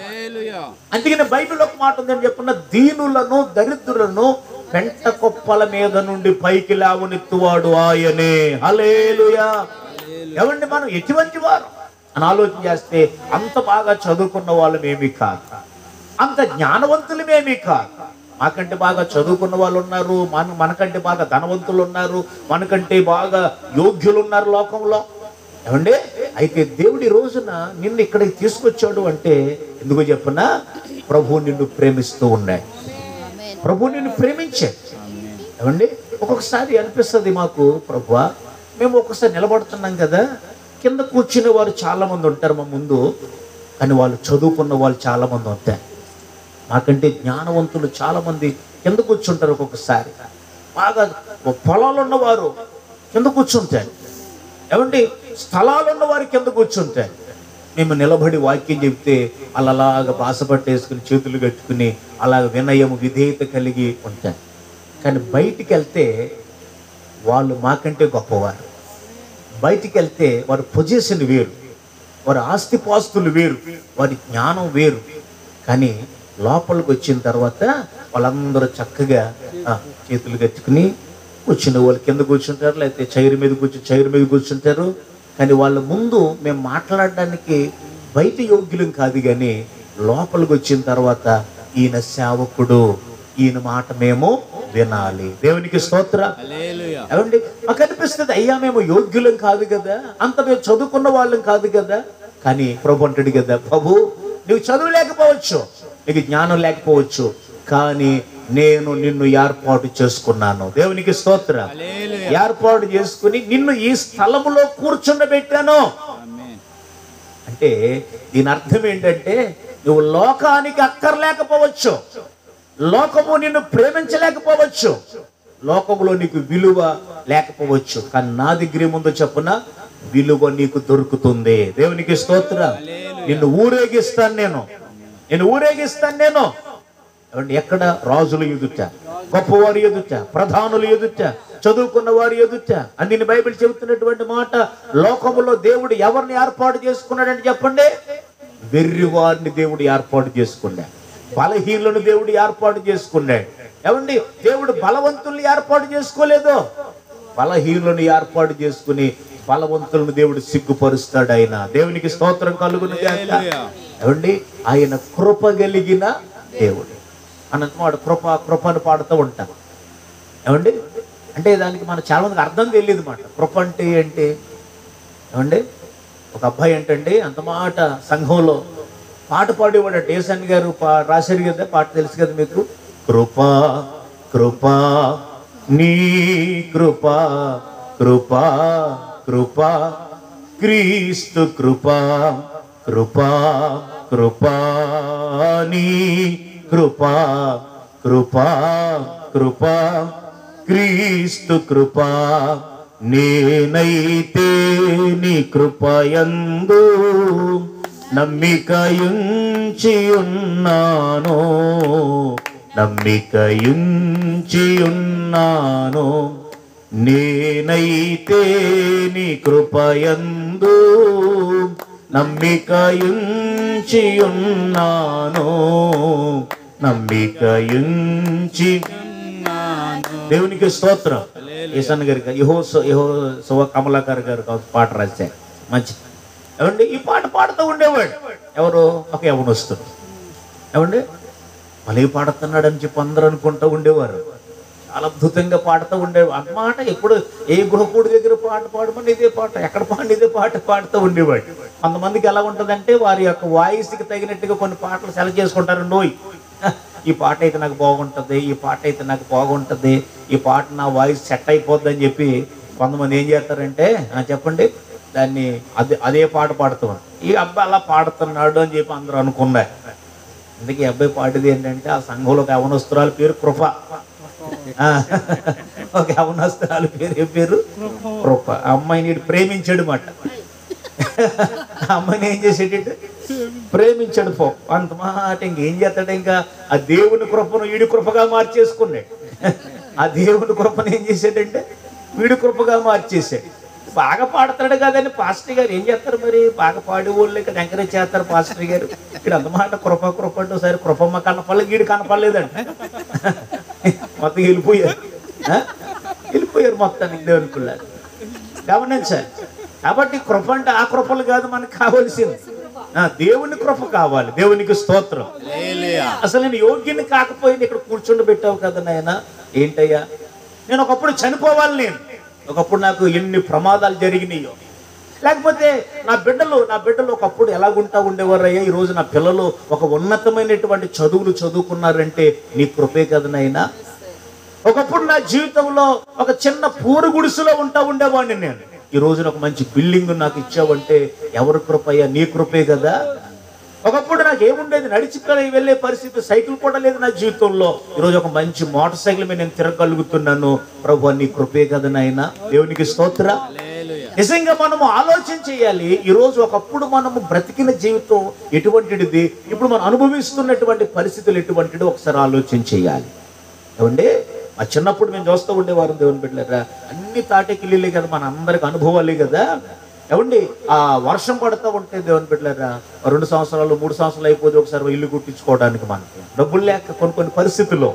Speaker 2: అందుకని బైబిల్ ఒక మాట ఉందని చెప్పున్న, దీనులను దరిద్రులను పెంట కుప్పల మీద నుండి పైకి లేవనెత్తువాడు ఆయనే. హల్లెలూయా. ఏమండి, మనం ఎటువంటి వారు అని ఆలోచన చేస్తే అంత బాగా చదువుకున్న వాళ్ళమేమీ కాదు, అంత జ్ఞానవంతులమేమీ కాదు. మాకంటే బాగా చదువుకున్న వాళ్ళు ఉన్నారు, మనకంటే బాగా ధనవంతులు ఉన్నారు, మనకంటే బాగా యోగ్యులు ఉన్నారు లోకంలో. ఏమండి, అయితే దేవుడి రోజున నిన్ను ఇక్కడికి తీసుకొచ్చాడు అంటే ఎందుకో చెప్పనా? ప్రభు నిన్ను ప్రేమిస్తూ ఉన్నాడు. ప్రభు నిన్ను ప్రేమించే. ఏమండి, ఒక్కొక్కసారి అనిపిస్తుంది మాకు, ప్రభువా మేము ఒక్కసారి నిలబడుతున్నాం కదా, కింద కూర్చునే వారు చాలా మంది ఉంటారు మా ముందు, కానీ వాళ్ళు చదువుకున్న వాళ్ళు చాలా మంది ఉంటారు. మాకంటే జ్ఞానవంతులు చాలా మంది కింద కూర్చుంటారు. ఒక్కొక్కసారి బాగా పొలాలు ఉన్నవారు కింద కూర్చుంటారు. ఏమండి, స్థలాలు ఉన్న వారి కింద కూర్చుంటారు. మేము నిలబడి వాక్యం చెప్తే అలాగా బాస పట్టేసుకుని చేతులు కట్టుకుని అలాగ వినయము విధేయత కలిగి ఉంటారు. కానీ బయటికి వెళ్తే వాళ్ళు మాకంటే గొప్పవారు. బయటికి వెళ్తే వారి పొజిషన్ వేరు, వారి ఆస్తిపాస్తులు వేరు, వారి జ్ఞానం వేరు. కానీ లోపలికి వచ్చిన తర్వాత వాళ్ళందరూ చక్కగా చేతులు కట్టుకుని కూర్చునే వాళ్ళు కింద కూర్చుంటారు, లేకపోతే చైర్ మీద కూర్చుంటారు. కానీ వాళ్ళ ముందు మేము మాట్లాడడానికి బయట యోగ్యులం కాదు, కానీ లోపలికి వచ్చిన తర్వాత ఈయన సేవకుడు, ఈయన మాట మేము వినాలి. దేవునికి స్తోత్రం. ఏమండి, మాకు అనిపిస్తుంది అయ్యా మేము యోగ్యులం కాదు కదా, అంత మేము చదువుకున్న వాళ్ళం కాదు కదా. కానీ ప్రభు అంటాడు కదా, ప్రభు నువ్వు చదువు లేకపోవచ్చు, నీకు జ్ఞానం లేకపోవచ్చు, కానీ నేను నిన్ను ఏర్పాటు చేసుకున్నాను. దేవునికి స్తోత్రం. ఏర్పాటు చేసుకుని నిన్ను ఈ స్థలములో కూర్చుండబెట్టాను. అంటే దీని అర్థం ఏంటంటే నువ్వు లోకానికి అక్కర్లేకపోవచ్చు, లోకము నిన్ను ప్రేమించలేకపోవచ్చు, లోకములో నీకు విలువ లేకపోవచ్చు, కానీ నా దగ్గర ముందు చెప్పున విలువ నీకు దొరుకుతుంది. దేవునికి స్తోత్రం. నిన్ను ఊరేగిస్తాను నేను. ఎక్కడ? రాజుల ఎదుట, గొప్పవారి ఎదుట, ప్రధానుల ఎదుట, చదువుకున్న వారి ఎదుట. అందుని బైబిల్ చెబుతున్నటువంటి మాట, లోకములో దేవుడు ఎవరిని ఏర్పాటు చేసుకున్నాడని చెప్పండి? వెర్రివారిని దేవుడు ఏర్పాటు చేసుకున్నాడు, బలహీనులను దేవుడు ఏర్పాటు చేసుకున్నాడు. ఏమండి, దేవుడు బలవంతుల్ని ఏర్పాటు చేసుకోలేదు, బలహీనులను ఏర్పాటు చేసుకుని బలవంతులను దేవుడు సిగ్గుపరుస్తాడు. ఆయన దేవునికి స్తోత్రం కలుగును గాక. ఏమండి, ఆయన కృప కలిగిన దేవుడు అన్నమాట. కృపను పాడుతూ ఉంటాం. ఏమండి, అంటే దానికి మన చాలా మందికి అర్థం తెలియదు మాట. కృప అంటే ఏంటి? ఏమండి, ఒక అబ్బాయి ఏంటండి అంత మాట సంఘంలో పాట పాడేవాడు. ఏసన్ గారు రాశారు కదా పాట, తెలుసు కదా మీకు. కృప కృప నీ కృపా కృపా కృపా క్రీస్తు కృపా కృపా కృపా నీ కృపా కృపా కృపా క్రీస్తు కృపా నేనైతే నీ కృపయందు నమ్మికయుంచి ఉన్నాను నమ్మికయుంచి ఉన్నాను నేనైతే నీ కృపయందు నమ్మికయుంచి ఉన్నాను నమ్మికయుంచి దేవునికి స్తోత్రం. ఈశాన్ గారికి యెహోషువ కమలాకర్ గారు పాట రాశారు మంచి. ఏమండి ఈ పాట పాడుతూ ఉండేవాడు ఎవరు ఒక యవనస్తుడు. ఏమండి మళ్ళీ పాడుతున్నాడు అని చెప్పి అందరూ అనుకుంటూ ఉండేవారు. చాలా అద్భుతంగా పాడుతూ ఉండేవాడు అన్నమాట. ఎప్పుడు ఏ గృహకుడి దగ్గర పాట పాడమని ఇదే పాట, ఎక్కడ పాడి ఇదే పాట పాడుతూ ఉండేవాడు. కొంతమందికి ఎలా ఉంటుందంటే వారి యొక్క వాయిస్కి తగినట్టుగా కొన్ని పాటలు సెలెక్ట్ చేసుకుంటారు. నోయ్ ఈ పాట అయితే నాకు బాగుంటుంది, ఈ పాట అయితే నాకు బాగుంటుంది, ఈ పాట నా వాయిస్ సెట్ అయిపోద్ది అని చెప్పి కొంతమంది ఏం చేస్తారంటే చెప్పండి దాన్ని అదే పాట పాడుతాం. ఈ అబ్బాయి అలా పాడుతున్నాడు అని చెప్పి అందరూ అనుకున్నారు. అందుకే ఈ అబ్బాయి పాడేది ఏంటంటే ఆ సంఘంలో ఒక యవనస్తురాలు పేరు కృప. ఒక యవనస్తురాలు పేరు ఏం పేరు? కృప. ఆ అమ్మాయిని ప్రేమించాడు మాట. ఆ అమ్మాయిని ఏం చేసేటంటే ప్రేమించాడు. పో అంత మాట ఇంకేం చేస్తాడు, ఇంకా ఆ దేవుని కృపను వీడి కృపగా మార్చేసుకున్నాడు. ఆ దేవుని కృపను ఏం చేశాడంటే వీడి కృపగా మార్చేసాడు. బాగా పాడతాడు కదని పాస్టర్ గారు ఏం చేస్తారు మరి, బాగా పాడే వాళ్ళు ఇక్కడ ఎంకరేజ్ చేస్తారు పాస్టర్ గారు. ఇక్కడ అంతమాట కృప కృప అంటే ఒకసారి కృపమ్మ కనపడలేదు, గీడు కనపడలేదండి. మొత్తం వెళ్ళిపోయారు మొత్తానికి దేవుని పిల్లలు. గమనించాలి. కాబట్టి కృప అంటే ఆ కృపలు కాదు మనకు కావాల్సింది, దేవుని కృప కావాలి. దేవునికి స్తోత్రం. అసలు నేను యోగ్యుని కాకపోయినా ఇక్కడ కూర్చుండబెట్టావు కదా నాయన. ఏంటయ్యా నేను ఒకప్పుడు చనిపోవాలి, నేను ఒకప్పుడు నాకు ఎన్ని ప్రమాదాలు జరిగినాయో, లేకపోతే నా బిడ్డలు ఒకప్పుడు ఎలాగుంటా ఉండేవారయ్యా, ఈరోజు నా పిల్లలు ఒక ఉన్నతమైనటువంటి చదువులు చదువుకున్నారంటే నీ కృపే కదా నాయనా. ఒకప్పుడు నా జీవితంలో ఒక చిన్న పూరు గుడిసెలో ఉండేవాడిని నేను, ఈ రోజున ఒక మంచి బిల్డింగ్ నాకు ఇచ్చావంటే ఎవరి కృపయ్యా? నీ కృపే కదా. ఒకప్పుడు నాకు ఏముండేది, నడిచిపోయి వెళ్ళే పరిస్థితి, సైకిల్ కూడా లేదు నా జీవితంలో, ఈరోజు ఒక మంచి మోటార్ సైకిల్ మీద నేను తిరగలుగుతున్నాను. ప్రభు నీ కృపే కదా నాయనా. దేవునికి స్తోత్ర. నిజంగా మనము ఆలోచన చేయాలి. ఈరోజు ఒకప్పుడు మనము బ్రతికిన జీవితం ఎటువంటిది, ఇప్పుడు మనం అనుభవిస్తున్నటువంటి పరిస్థితులు ఎటువంటిది ఒకసారి ఆలోచన చేయాలి. ఏమండి మా చిన్నప్పుడు మేము చూస్తూ ఉండేవారు దేవుని బిడ్డలారా, అన్ని తాటకిల్లీలే కదా, మన అందరికి అనుభవాలే కదా. ఏమండి ఆ వర్షం పడుతూ ఉంటే దేవుని బిడ్డలారా 2 సంవత్సరాలు 3 సంవత్సరాలు అయిపోతే ఒకసారి ఇల్లు కుట్టించుకోవడానికి మనకి డబ్బులు లేక కొన్ని పరిస్థితుల్లో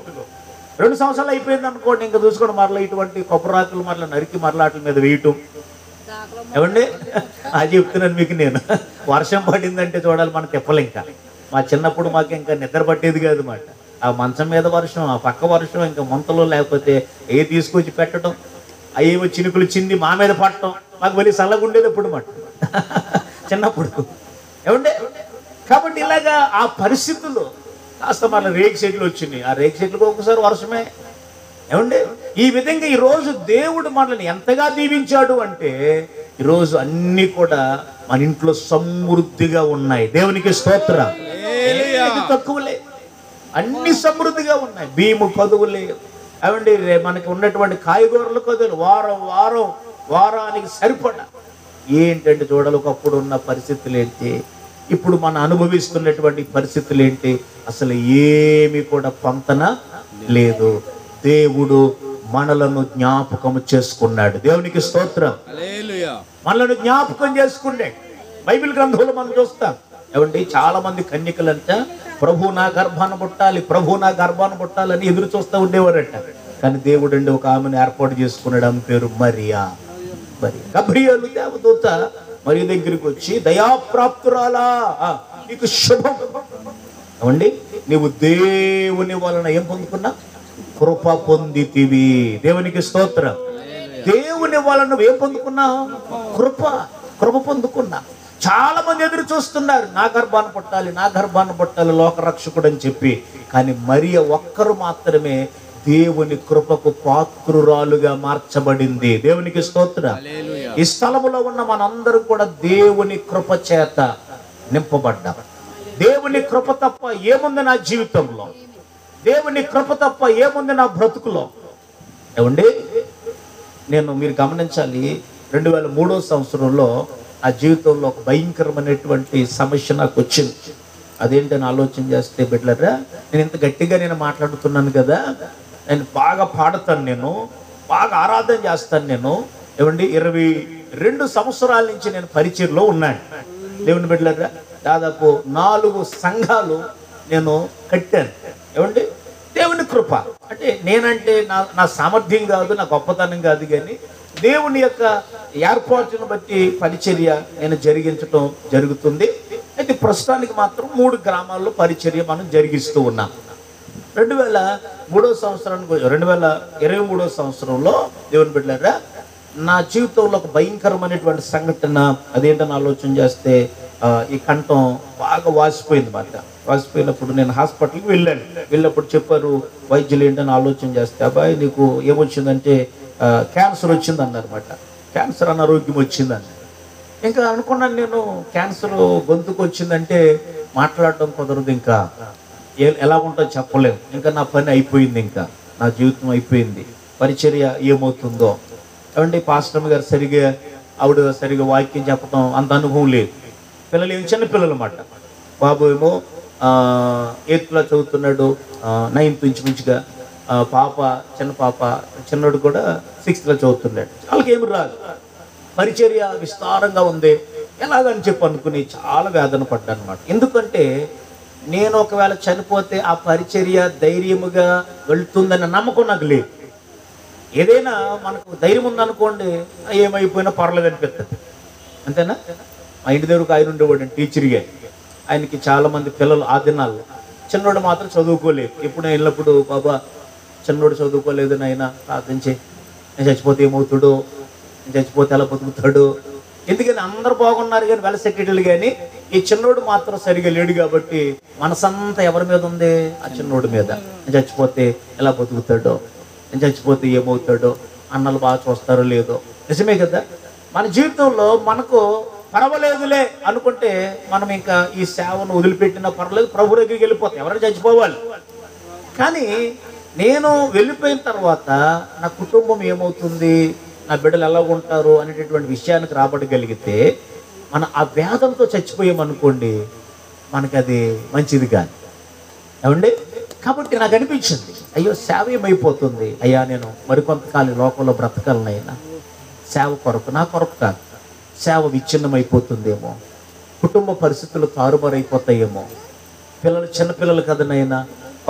Speaker 2: 2 సంవత్సరాలు అయిపోయింది అనుకోండి, ఇంకా చూసుకోండి మరలా ఇటువంటి కొబ్బరాకులు మరలా నరికి మరలా వాటి మీద వేయటం. ఏమండి అది చెప్తున్నాను మీకు నేను. వర్షం పడిందంటే చూడాలి మన తిప్పలు. ఇంకా మా చిన్నప్పుడు మాకు ఇంకా నిద్ర పట్టేది కాదు మాట. ఆ మంచం మీద వర్షం, ఆ పక్క వర్షం, ఇంకా మొంతలో లేకపోతే ఏ తీసుకొచ్చి పెట్టడం, అయ్యేమో చినుకులు చింది మా మీద పట్టడం, మాకు వెళ్ళి చల్లగా ఉండేది అప్పుడు మాట చిన్నప్పుడు. ఏమంటే కాబట్టి ఇలాగా ఆ పరిస్థితుల్లో కాస్త మన రేగు చెట్లు వచ్చినాయి, ఆ రేగు చెట్లకు ఒకసారి వర్షమే. ఏమండి ఈ విధంగా ఈరోజు దేవుడు మనల్ని ఎంతగా దీవించాడు అంటే ఈరోజు అన్ని కూడా మన ఇంట్లో సమృద్ధిగా ఉన్నాయి. దేవునికి స్తోత్రం. తక్కువలే, అన్ని సమృద్ధిగా ఉన్నాయి. బియ్యము కదువులే, అవండి మనకి ఉన్నటువంటి కాయగూరలు కదువులు వారానికి సరిపడా. ఏంటంటే చూడాలి ఒకప్పుడు ఉన్న పరిస్థితులు ఏంటి, ఇప్పుడు మనం అనుభవిస్తున్నటువంటి పరిస్థితులు ఏంటి, అసలు ఏమి కూడా పొంతన లేదు. దేవుడు మనలను జ్ఞాపకం చేసుకున్నాడు. దేవునికి స్తోత్రం. మనలను జ్ఞాపకం చేసుకున్నాడు. బైబిల్ గ్రంథంలో మనం చూస్తాం. ఏమండి చాలా మంది కన్యకలంట ప్రభు నా గర్భాన్ని పుట్టాలి, ప్రభు నా గర్భాన్ని పుట్టాలని ఎదురు చూస్తూ ఉండేవారట. కానీ దేవుడు అండి ఒక ఆమెను ఏర్పాటు చేసుకున్నాడు. ఆమె పేరు మరియా. గబ్రియేలు దేవదూత మరియ దగ్గరికి వచ్చి దయాప్రాప్తురాలా నీకు శుభం. ఏమండి నీవు దేవుని వలన ఏం పొందుకున్నా? కృప పొందితివి. దేవునికి స్తోత్రం. దేవుని వలన నువ్వు ఏం పొందుకున్నావు? కృప పొందుకున్నా. చాలా మంది ఎదురు చూస్తున్నారు, నా గర్భాన్ని పుట్టాలి లోక రక్షకుడు అని చెప్పి. కానీ మరియ ఒక్కరు మాత్రమే దేవుని కృపకు పాత్రురాలుగా మార్చబడింది. దేవునికి స్తోత్రం. ఈ స్థలములో ఉన్న మనందరం కూడా దేవుని కృప చేత నింపబడ్డాం. దేవుని కృప తప్ప ఏముంది నా జీవితంలో? దేవుని కృప తప్ప ఏముంది నా బ్రతుకులో? ఏమండి, మీరు గమనించాలి, 2003వ సంవత్సరంలో ఆ జీవితంలో ఒక భయంకరమైనటువంటి సమస్య నాకు వచ్చింది. అదేంటని ఆలోచన చేస్తే బిడ్డలారా, నేను ఇంత గట్టిగా మాట్లాడుతున్నాను కదా, నేను బాగా పాడతాను, నేను బాగా ఆరాధన చేస్తాను. ఏమండి 22 సంవత్సరాల నుంచి నేను పరిచర్లో ఉన్నాను. దేవుని బిడ్డలారా, దాదాపు 4 సంఘాలు నేను కట్టాను. ఏమండి, దేవుని కృప. అంటే నేనంటే నా సామర్థ్యం కాదు, నా గొప్పతనం కాదు, కానీ దేవుని యొక్క ఏర్పాటును బట్టి పరిచర్య నేను జరిగించడం జరుగుతుంది. అయితే ప్రస్తుతానికి మాత్రం 3 గ్రామాల్లో పరిచర్య మనం జరిగిస్తూ ఉన్నాం. 2023వ సంవత్సరంలో దేవుని బిడ్డలారా, నా జీవితంలో ఒక భయంకరమైనటువంటి సంఘటన. అదేంటని ఆలోచన చేస్తే ఈ కంఠం బాగా వాసిపోయింది మాట. వాసిపోయినప్పుడు నేను హాస్పిటల్కి వెళ్ళినప్పుడు చెప్పారు వైద్యులు, ఏంటని ఆలోచన చేస్తే, అబ్బాయి నీకు ఏమొచ్చిందంటే క్యాన్సర్ వచ్చింది అన్నారన్నమాట. క్యాన్సర్ అనారోగ్యం వచ్చిందని. ఇంకా అనుకున్నాను నేను, క్యాన్సర్ గొంతుకు వచ్చిందంటే మాట్లాడటం కుదరదు, ఇంకా ఎలా ఉంటుందో చెప్పలేము, ఇంకా నా పని అయిపోయింది, ఇంకా నా జీవితం అయిపోయింది, పరిచర్య ఏమవుతుందో. ఏమంటే పాస్టర్ గారు ఆవిడ సరిగా వాక్యం చెప్పడం అంత అనుభవం లేదు. పిల్లలు ఏమి చిన్న పిల్లలు అన్నమాట. బాబు ఏమో 8th క్లాస్ చదువుతున్నాడు, 9th ఇంచుమించుగా. చిన్న పాప చిన్నోడు కూడా 6th క్లాస్ చదువుతున్నాడు. వాళ్ళకి ఏమి రాదు. పరిచర్య విస్తారంగా ఉంది, ఎలాగని చెప్పి అనుకుని చాలా వేదన పడ్డాను అన్నమాట. ఎందుకంటే నేను ఒకవేళ చనిపోతే ఆ పరిచర్య ధైర్యముగా వెళ్తుందన్న నమ్మకం నాకు లేదు. ఏదైనా మనకు ధైర్యం ఉందనుకోండి, ఏమైపోయినా పర్లేదు అనిపిస్తుంది, అంతేనా? మా ఇంటి దగ్గరకు ఆయన ఉండేవాడు టీచర్గా. ఆయనకి చాలామంది పిల్లలు ఆ దినాల్లో. చిన్నోడు మాత్రం చదువుకోలేదు. ఎప్పుడు నేను వెళ్ళినప్పుడు, బాబా చిన్నోడు చదువుకోలేదు నాయన, ప్రార్థించి, నేను చచ్చిపోతే ఏమవుతాడు, నేను చచ్చిపోతే ఎలా బతుకుతాడు. ఎందుకని అందరు బాగున్నారు కానీ వెల్ సెటిల్డ్, కానీ ఈ చిన్నోడు మాత్రం సరిగా లేడు. కాబట్టి మనసంతా ఎవరి మీద ఉంది? ఆ చిన్నోడు మీద. నేను చచ్చిపోతే ఎలా బతుకుతాడో, నేను చచ్చిపోతే ఏమవుతాడో, అన్నలు బాగా చూస్తారో లేదో. నిజమే కదా? మన జీవితంలో మనకు పర్వాలేదులే అనుకుంటే మనం ఇంకా ఈ సేవను వదిలిపెట్టినా పర్వాలేదు, ప్రభు దగ్గరికి వెళ్ళిపోతాం, ఎవరైనా చచ్చిపోవాలి. కానీ నేను వెళ్ళిపోయిన తర్వాత నా కుటుంబం ఏమవుతుంది, నా బిడ్డలు ఎలా ఉంటారు అనేటటువంటి విషయానికి రాబడగలిగితే, మనం ఆ వేదంతో చచ్చిపోయామనుకోండి, మనకి అది మంచిది కాదు. ఏమండి? కాబట్టి నాకు అనిపించింది, అయ్యో సేవ ఏమైపోతుంది, అయ్యా నేను మరికొంతకాలం లోకంలో బ్రతకాలనైనా, సేవ కొరకు, నా కొరకు కాదు, సేవ విచ్ఛిన్నమైపోతుందేమో, కుటుంబ పరిస్థితులు తారుమారైపోతాయేమో, పిల్లలు చిన్నపిల్లలు కదనైనా,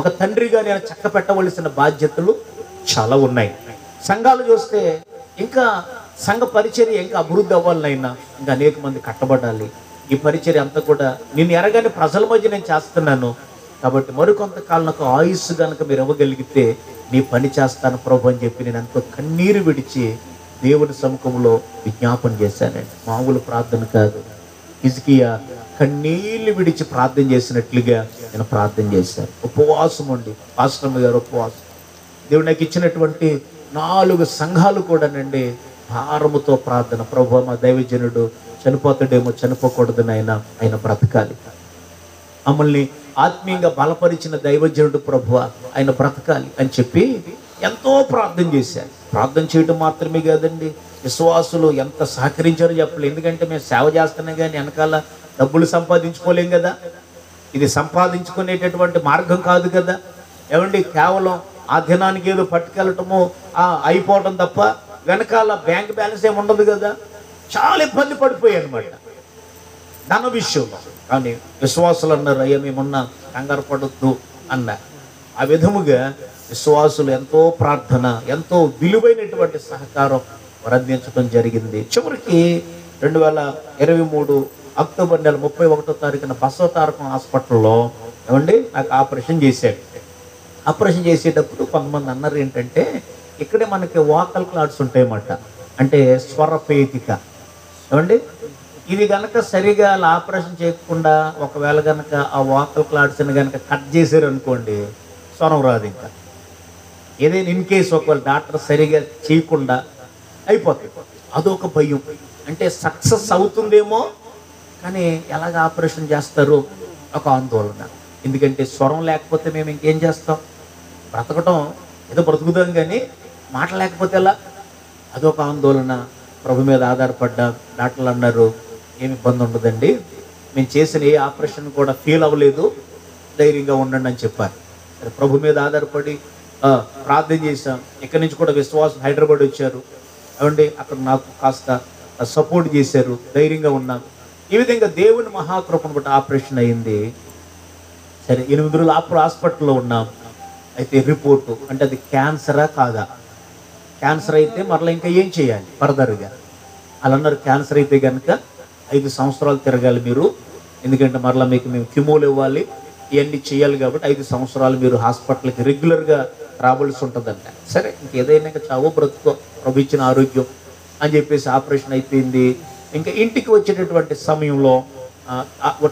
Speaker 2: ఒక తండ్రిగా నేను చక్క పెట్టవలసిన బాధ్యతలు చాలా ఉన్నాయి. సంఘాలు చూస్తే ఇంకా సంఘ పరిచర్య ఇంకా అభివృద్ధి అవ్వాలనైనా ఇంకా అనేక మంది కట్టబడాలి. ఈ పరిచర్య అంతా కూడా నేను ఎరగానే ప్రజల మధ్య నేను చేస్తున్నాను. కాబట్టి మరికొంతకాలం నాకు ఆయుస్సు కనుక మీరు ఇవ్వగలిగితే నీ పని చేస్తాను ప్రభు అని చెప్పి నేను ఎంతో కన్నీరు విడిచి దేవుని సముఖంలో విజ్ఞాపన చేశానండి. మామూలు ప్రార్థన కాదు, హిజ్కియా కన్నీళ్ళు విడిచి ప్రార్థన చేసినట్లుగా నేను ప్రార్థన చేశాను. ఉపవాసం ఉండి, పాస్టర్ గారు ఉపవాసం. దేవుడు నాకు ఇచ్చినటువంటి 4 సంఘాలు కూడానండి భారముతో ప్రార్థన. ప్రభు మా దైవజనుడు చనిపోతాడేమో, చనిపోకూడదని ఆయన బ్రతకాలి. మమ్మల్ని ఆత్మీయంగా బలపరిచిన దైవజనుడు ప్రభు ఆయన బ్రతకాలి అని చెప్పి ఎంతో ప్రార్థన చేశారు. ప్రార్థన చేయడం మాత్రమే కాదండి, విశ్వాసులు ఎంత సహకరించారో చెప్పలేదు. ఎందుకంటే మేము సేవ చేస్తున్నాం కానీ వెనకాల డబ్బులు సంపాదించుకోలేం కదా, ఇది సంపాదించుకునేటటువంటి మార్గం కాదు కదా. ఏమండి, కేవలం ఆ దినానికి ఏదో పట్టుకెళ్ళటము అయిపోవడం తప్ప వెనకాల బ్యాంక్ బ్యాలెన్స్ ఏమి ఉండదు కదా. చాలా ఇబ్బంది పడిపోయాయి అనమాట ధన విషయంలో. కానీ విశ్వాసులు అన్నారు, అయ్యా మేమున్నా, కంగారు పడొద్దు అన్నారు. ఆ విధముగా విశ్వాసులు ఎంతో ప్రార్థన, ఎంతో విలువైనటువంటి సహకారం అందించడం జరిగింది. చివరికి 2023 అక్టోబర్ నెల 31వ తారీఖున బసవతారకం హాస్పిటల్లో ఏమండి నాకు ఆపరేషన్ చేశాడు. ఆపరేషన్ చేసేటప్పుడు కొంతమంది అన్నారు ఏంటంటే, ఇక్కడే మనకి వాకల్ క్లాట్స్ ఉంటాయన్నమాట, అంటే స్వరపేతిక. ఏమండి, ఇది కనుక సరిగా ఆపరేషన్ చేయకుండా ఒకవేళ కనుక ఆ వాకల్ క్లాట్స్ని కనుక కట్ చేశారు అనుకోండి, స్వరం రాదు. ఇంకా ఏదైనా ఇన్ కేసు ఒకవేళ డాక్టర్ సరిగా చేయకుండా అయిపోతుంది, అదొక భయం. అంటే సక్సెస్ అవుతుందేమో కానీ ఎలాగ ఆపరేషన్ చేస్తారు ఒక ఆందోళన. ఎందుకంటే స్వరం లేకపోతే మేము ఇంకేం చేస్తాం? బ్రతకటం ఏదో బ్రతుకుతాం కానీ మాట లేకపోతే ఎలా? అదొక ఆందోళన. ప్రభు మీద ఆధారపడ్డా. డాక్టర్లు అన్నారు ఏమి ఇబ్బంది ఉండదండి, మేము చేసిన ఏ ఆపరేషన్ కూడా ఫెయిల్ అవ్వలేదు, ధైర్యంగా ఉండండి అని చెప్పారు. సరే ప్రభు మీద ఆధారపడి ప్రార్థన చేశాం. ఇక్కడి నుంచి కూడా విశ్వాసం హైదరాబాద్ వచ్చారు అవండి, అక్కడ నాకు కాస్త సపోర్ట్ చేశారు, ధైర్యంగా ఉన్నాం. ఈ విధంగా దేవుని మహాకృపను బట్టి ఆపరేషన్ అయింది. సరే 8 రోజులు హాస్పిటల్లో ఉన్నాం. అయితే రిపోర్టు అంటే అది క్యాన్సరా కాదా? క్యాన్సర్ అయితే మరలా ఇంకా ఏం చేయాలి ఫర్దర్గా? అలా అన్నారు, క్యాన్సర్ అయితే కనుక 5 సంవత్సరాలు తిరగాలి మీరు, ఎందుకంటే మరలా మీకు మేము కిమోలు ఇవ్వాలి, ఇవన్నీ చేయాలి, కాబట్టి 5 సంవత్సరాలు మీరు హాస్పిటల్కి రెగ్యులర్గా రావాల్సి ఉంటుందంట. సరే ఇంకేదైనా ఇంకా చావో బ్రతుకో, ప్రభు ఇచ్చిన ఆరోగ్యం అని చెప్పేసి ఆపరేషన్ అయిపోయింది. ఇంకా ఇంటికి వచ్చేటటువంటి సమయంలో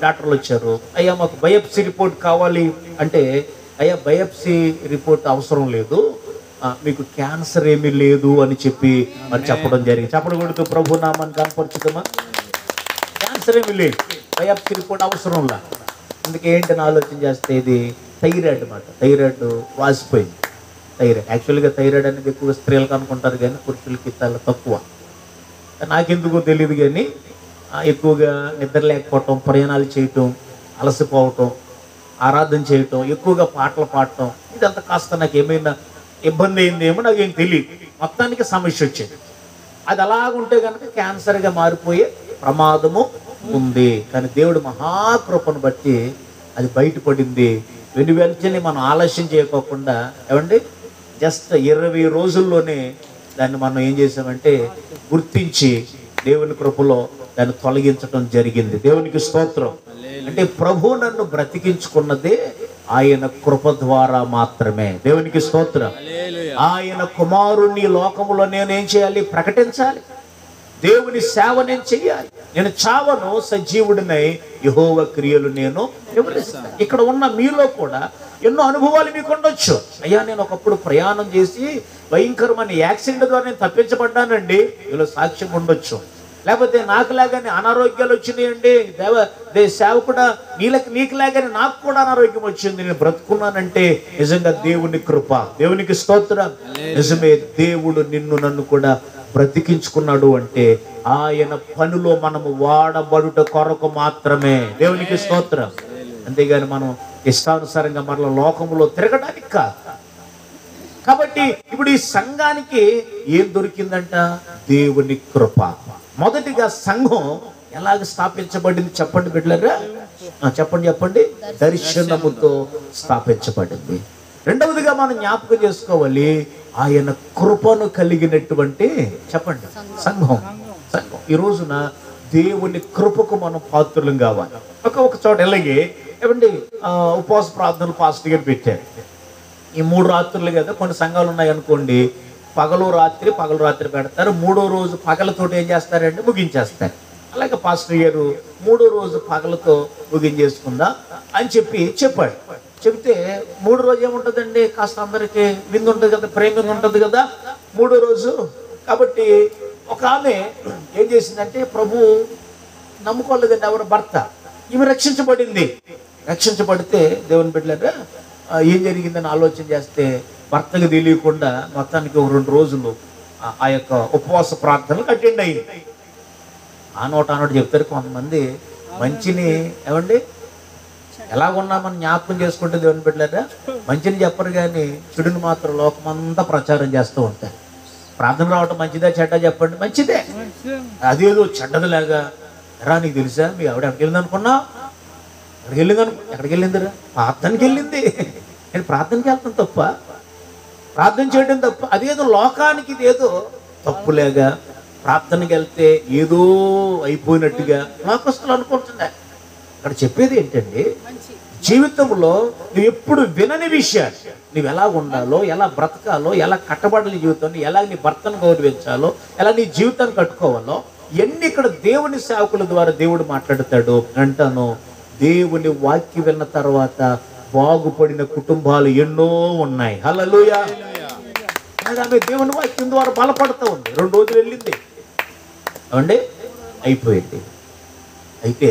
Speaker 2: డాక్టర్లు వచ్చారు. అయ్యా మాకు బయోప్సీ రిపోర్ట్ కావాలి అంటే, అయ్యా బయోప్సీ రిపోర్ట్ అవసరం లేదు, మీకు క్యాన్సర్ ఏమీ లేదు అని చెప్పి మరి చెప్పడం జరిగింది. చెప్పడం కొడుతూ ప్రభు నామాన్ని కనపరుచుతామా? క్యాన్సర్ ఏమీ లేదు, బయోప్సీ రిపోర్ట్ అవసరంలా. అందుకే ఏంటని ఆలోచన చేస్తే ఇది థైరాయిడ్ అన్నమాట. థైరాయిడ్ వాసిపోయింది. థైరాయిడ్ యాక్చువల్గా థైరాయిడ్ అనేది ఎక్కువ స్త్రీలకు అనుకుంటారు కానీ పురుషులకి చాలా తక్కువ. నాకెందుకో తెలియదు కానీ ఎక్కువగా నిద్ర లేకపోవటం, ప్రయాణాలు చేయటం, అలసిపోవటం, ఆరాధన చేయటం, ఎక్కువగా పాటలు పాడటం, ఇదంతా కాస్త నాకు ఏమైనా ఇబ్బంది అయిందేమో నాకేం తెలియదు. మొత్తానికి సమస్య వచ్చేది. అది అలాగుంటే కనుక క్యాన్సర్గా మారిపోయే ప్రమాదము ఉంది. కానీ దేవుడు మహాకృపను బట్టి అది బయటపడింది. వెంటనే మనం ఆలస్యం చేయకోకుండా ఏమండి జస్ట్ 20 రోజుల్లోనే దాన్ని మనం ఏం చేసామంటే గుర్తించి దేవుని కృపలో దాన్ని తొలగించడం జరిగింది. దేవునికి స్తోత్రం. అంటే ప్రభు నన్ను బ్రతికించుకున్నదే ఆయన కృప ద్వారా మాత్రమే. దేవునికి స్తోత్రం. ఆయన కుమారుణ్ణి లోకములో నేను ఏం చేయాలి? ప్రకటించాలి. దేవుని సేవ నేను చెయ్యాలి. నేను చావను, సజీవుడినై యెహోవా క్రియలు నేను వివరిస్తాను. ఇక్కడ ఉన్న మీలో కూడా ఎన్నో అనుభవాలు మీకు ఉండొచ్చు. అయ్యా నేను ఒకప్పుడు ప్రయాణం చేసి భయంకరమైన యాక్సిడెంట్ ద్వారా నేను తప్పించబడ్డానండి, వీళ్ళు సాక్ష్యం ఉండొచ్చు. లేకపోతే నాకులాగానే అనారోగ్యాలు వచ్చినాయండి, సేవకుడా నీకులాగానే నాకు కూడా అనారోగ్యం వచ్చింది, నేను బ్రతుకున్నానంటే నిజంగా దేవుని కృప. దేవునికి స్తోత్రం. నిజమే, దేవుడు నిన్ను నన్ను కూడా బ్రతికించుకున్నాడు అంటే ఆయన పనిలో మనము వాడబడుట కొరకు మాత్రమే. దేవునికి స్తోత్రం. అంతేగాని మనం ఇష్టానుసారంగా మరల లోకంలో తిరగడానికి కాదు. కాబట్టి ఇప్పుడు ఈ సంఘానికి ఏం దొరికిందంట? దేవుని కృప. మొదటిగా సంఘం ఎలాగ స్థాపించబడింది చెప్పండి బిడ్డలారా? చెప్పండి. దర్శనముతో స్థాపించబడింది. రెండవదిగా మనం జ్ఞాపకం చేసుకోవాలి, ఆయన కృపను కలిగినటువంటి చెప్పండి సంఘం. ఈ రోజున దేవుని కృపకు మనం పాత్రులం కావాలి. ఒక చోట ఎలాగే ఏమండి ఉపవాస ప్రార్థనలు పాస్టర్ గారు పెట్టారు. ఈ 3 రాత్రులు కదా, కొన్ని సంఘాలు ఉన్నాయి అనుకోండి, పగలు రాత్రి పెడతారు. 3వ రోజు పగలతోటి ఏం చేస్తారంటే ముగించేస్తారు. అలాగే పాస్టర్ గారు 3వ రోజు పగలతో ముగించేసుకుందా అని చెప్పాడు. చెప్తే 3వ రోజు ఏముంటుందండి, కాస్త అందరికీ విందు ఉంటుంది కదా, ప్రేమ ఉంటుంది కదా 3వ రోజు. కాబట్టి ఒక ఆమె ఏం చేసిందంటే, ప్రభు నమ్ముకోలేదండి ఎవరు భర్త, ఈమె రక్షించబడితే దేవుని బిడ్డలారా ఏం జరిగిందని ఆలోచన చేస్తే భర్తకు తెలియకుండా మొత్తానికి 2 రోజులు ఆ యొక్క ఉపవాస ప్రార్థనలకు అటెండ్ అయ్యింది. ఆనోటి చెప్తారు కొంతమంది, మంచిని ఏమండి ఎలాగున్నామని జ్ఞాపకం చేసుకుంటే దేవుని బిడ్డలారా మంచిని చెప్పరు కానీ చెడుని మాత్రం లోకమంతా ప్రచారం చేస్తూ ఉంటారు. ప్రార్థన రావటం మంచిదా చెడ్డా చెప్పండి? మంచిదే. అదేదో చెడ్డదిలాగా రా నీకు తెలుసా మీ ఆవిడ ఎక్కడికి వెళ్ళింది అనుకున్నా? ఎక్కడికి వెళ్ళిందిరా? ప్రార్థనకి వెళ్ళింది. నేను ప్రార్థనకి వెళ్తాను తప్ప, ప్రార్థన చేయడం తప్ప, అదేదో లోకానికి ఇదేదో తప్పులేగా ప్రార్థనకి వెళ్తే ఏదో అయిపోయినట్టుగా లోకస్తులు అనుకుంటున్నా. అక్కడ చెప్పేది ఏంటండి, జీవితంలో నువ్వు ఎప్పుడు వినని విషయాలు, నువ్వు ఎలా ఉండాలో, ఎలా బ్రతకాలో, ఎలా కట్టబడాలి జీవితాన్ని, ఎలా నీ భర్తను గౌరవించాలో, ఎలా నీ జీవితాన్ని కట్టుకోవాలో ఎన్ని ఇక్కడ దేవుని సేవకుల ద్వారా దేవుడు మాట్లాడతాడు అంటాను. దేవుని వాక్యం విన్న తర్వాత బాగుపడిన కుటుంబాలు ఎన్నో ఉన్నాయి. హల్లెలూయా. అలాగే ఆమె దేవుని వాక్యం ద్వారా బలపడుతూ ఉంది. 2 రోజులు వెళ్ళింది ఏమండి, అయిపోయింది. అయితే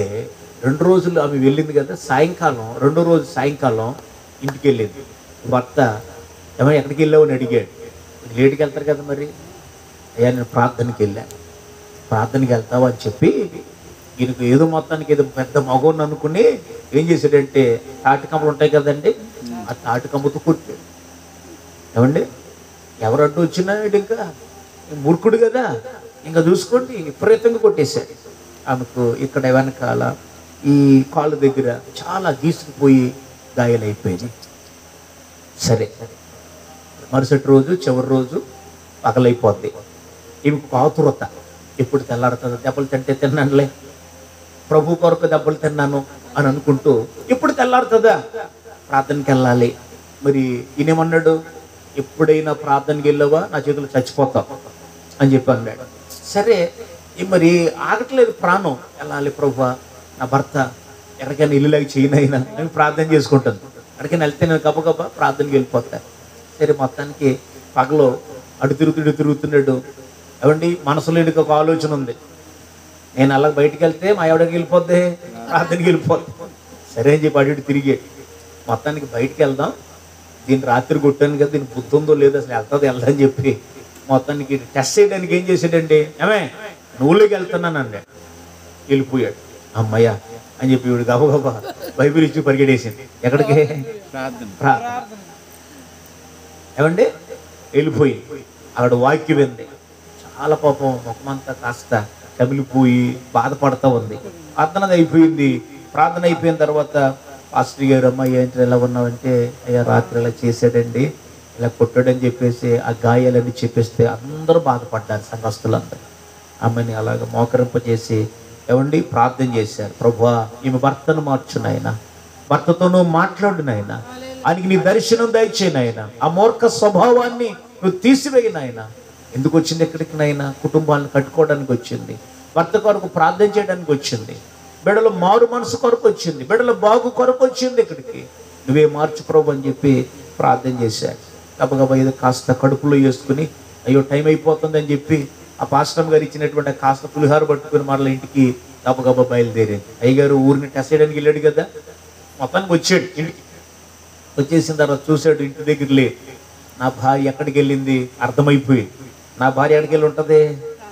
Speaker 2: 2 రోజులు ఆమె వెళ్ళింది కదా, సాయంకాలం 2వ రోజు సాయంకాలం ఇంటికి వెళ్ళింది. భర్త ఏమో ఎక్కడికి వెళ్ళావు అని అడిగాడు. లేటుకి వెళ్తారు కదా మరి. అయ్యా నేను ప్రార్థనకి వెళ్ళాను. ప్రార్థనకి వెళ్తావా అని చెప్పి ఈయనకు ఏదో మొత్తానికి ఏదో పెద్ద మగోని అనుకుని ఏం చేశాడంటే తాటికమ్మలు ఉంటాయి కదండి, ఆ తాటికమ్మతో కొట్టాడు. ఏమండి, ఎవరు అడ్డు వచ్చినా ఇంకా మూర్ఖుడు కదా, ఇంకా చూసుకోండి విపరీతంగా కొట్టేశాడు. ఆమెకు ఇక్కడ వెనకాల ఈ కాళ్ళు దగ్గర చాలా గీసుకుపోయి గాయాలైపోయింది. సరే, మరుసటి రోజు చివరి రోజు పగలైపోద్ది. ఈమెకు ఆతురత, ఎప్పుడు తెల్లారుతుంది, దెబ్బలు తింటే తిన్నానులే, ప్రభు కొరకు దెబ్బలు తిన్నాను అని అనుకుంటూ ఎప్పుడు తెల్లారుతుందా ప్రార్థనకి వెళ్ళాలి. మరి ఈయనేమన్నాడు, ఎప్పుడైనా ప్రార్థనకి వెళ్ళావా నా చేతులు చచ్చిపోతావు అని చెప్పి అన్నాడు. సరే మరి ఆగట్లేదు ప్రాణం, వెళ్ళాలి ప్రభువా, నా భర్త ఎక్కడికైనా ఇల్లులాగా చేయనైనా నేను ప్రార్థన చేసుకుంటాను, ఎక్కడికైనా వెళ్తే నేను గబగబా ప్రార్థనకి వెళ్ళిపోతాను. సరే మొత్తానికి పగలో అటు తిరుగుతున్నాడు. ఏమండి, మనసులో ఒక ఆలోచన ఉంది, నేను అలా బయటికి వెళ్తే మా ఎవడికి వెళ్ళిపోద్ది, ప్రార్థనకి వెళ్ళిపోద్ది. సరే అని చెప్పి అటు తిరిగి మొత్తానికి బయటికి వెళ్దాం, దీన్ని రాత్రి కొట్టాను కదా, దీనికి బుద్ధి ఉందో లేదో, అసలు వెళ్దని చెప్పి మొత్తానికి టెస్ట్ చేయడానికి ఏం చేశాడండి, ఏమే నువ్వులోకి వెళ్తున్నాను అన్నాడు. వెళ్ళిపోయాడు. అమ్మయ్య అని చెప్పి ఇవిడు గబగబా బైబిల్ ఇచ్చి పరిగెడేసింది. ఎక్కడికి? ప్రార్థన. ఏమండి, వెళ్ళిపోయి అక్కడ వాక్యం వింది. చాలా పాపం ముఖమంతా కాస్త కమిలిపోయి బాధపడతా ఉంది. ప్రార్థన అయిపోయింది. ప్రార్థన అయిపోయిన తర్వాత పాస్టర్ గారు, అమ్మాయి ఏంటి ఎలా ఉన్నావంటే, అయ్యా రాత్రి ఇలా చేశాడండి, ఇలా కొట్టాడని చెప్పేసి ఆ గాయాలని చెప్పేస్తే అందరూ బాధపడ్డారు, సంఘస్థులందరూ. అమ్మని అలాగ మోకరింపజేసి ఏమండి ప్రార్థన చేశారు. ప్రభువా ఈమె భర్తను మార్చునైనా, భర్తతోనూ మాట్లాడునైనా, ఆయనకి నీ దర్శనం దయచేయనైనా, ఆ మూర్ఖ స్వభావాన్ని నువ్వు తీసివేయనైనా. ఎందుకు వచ్చింది ఎక్కడికి నైనా? కుటుంబాలను కట్టుకోవడానికి వచ్చింది, భర్త కొరకు ప్రార్థన చేయడానికి వచ్చింది, బిడ్డల మారు మనసు కొరకు వచ్చింది, బిడ్డల బాగు కొరకు వచ్చింది. ఇక్కడికి నువ్వే మార్చు ప్రభు అని చెప్పి ప్రార్థన చేశాడు. గబగబా ఏదో కాస్త కడుపులో వేసుకుని అయ్యో టైం అయిపోతుంది అని చెప్పి ఆ పాస్టర్ గారు ఇచ్చినటువంటి కాస్త పులిహార పట్టుకుని మరలా ఇంటికి గబగబా బయలుదేరింది. అయ్యగారు ఊరిని టెస్ట్ చేయడానికి వెళ్ళాడు కదా, మొత్తానికి వచ్చాడు. ఇంటికి వచ్చేసిన తర్వాత చూశాడు, ఇంటి దగ్గర లేదు. నా భార్య ఎక్కడికి వెళ్ళింది అర్థమైపోయింది. నా భార్య ఎక్కడికి వెళ్ళి ఉంటుంది?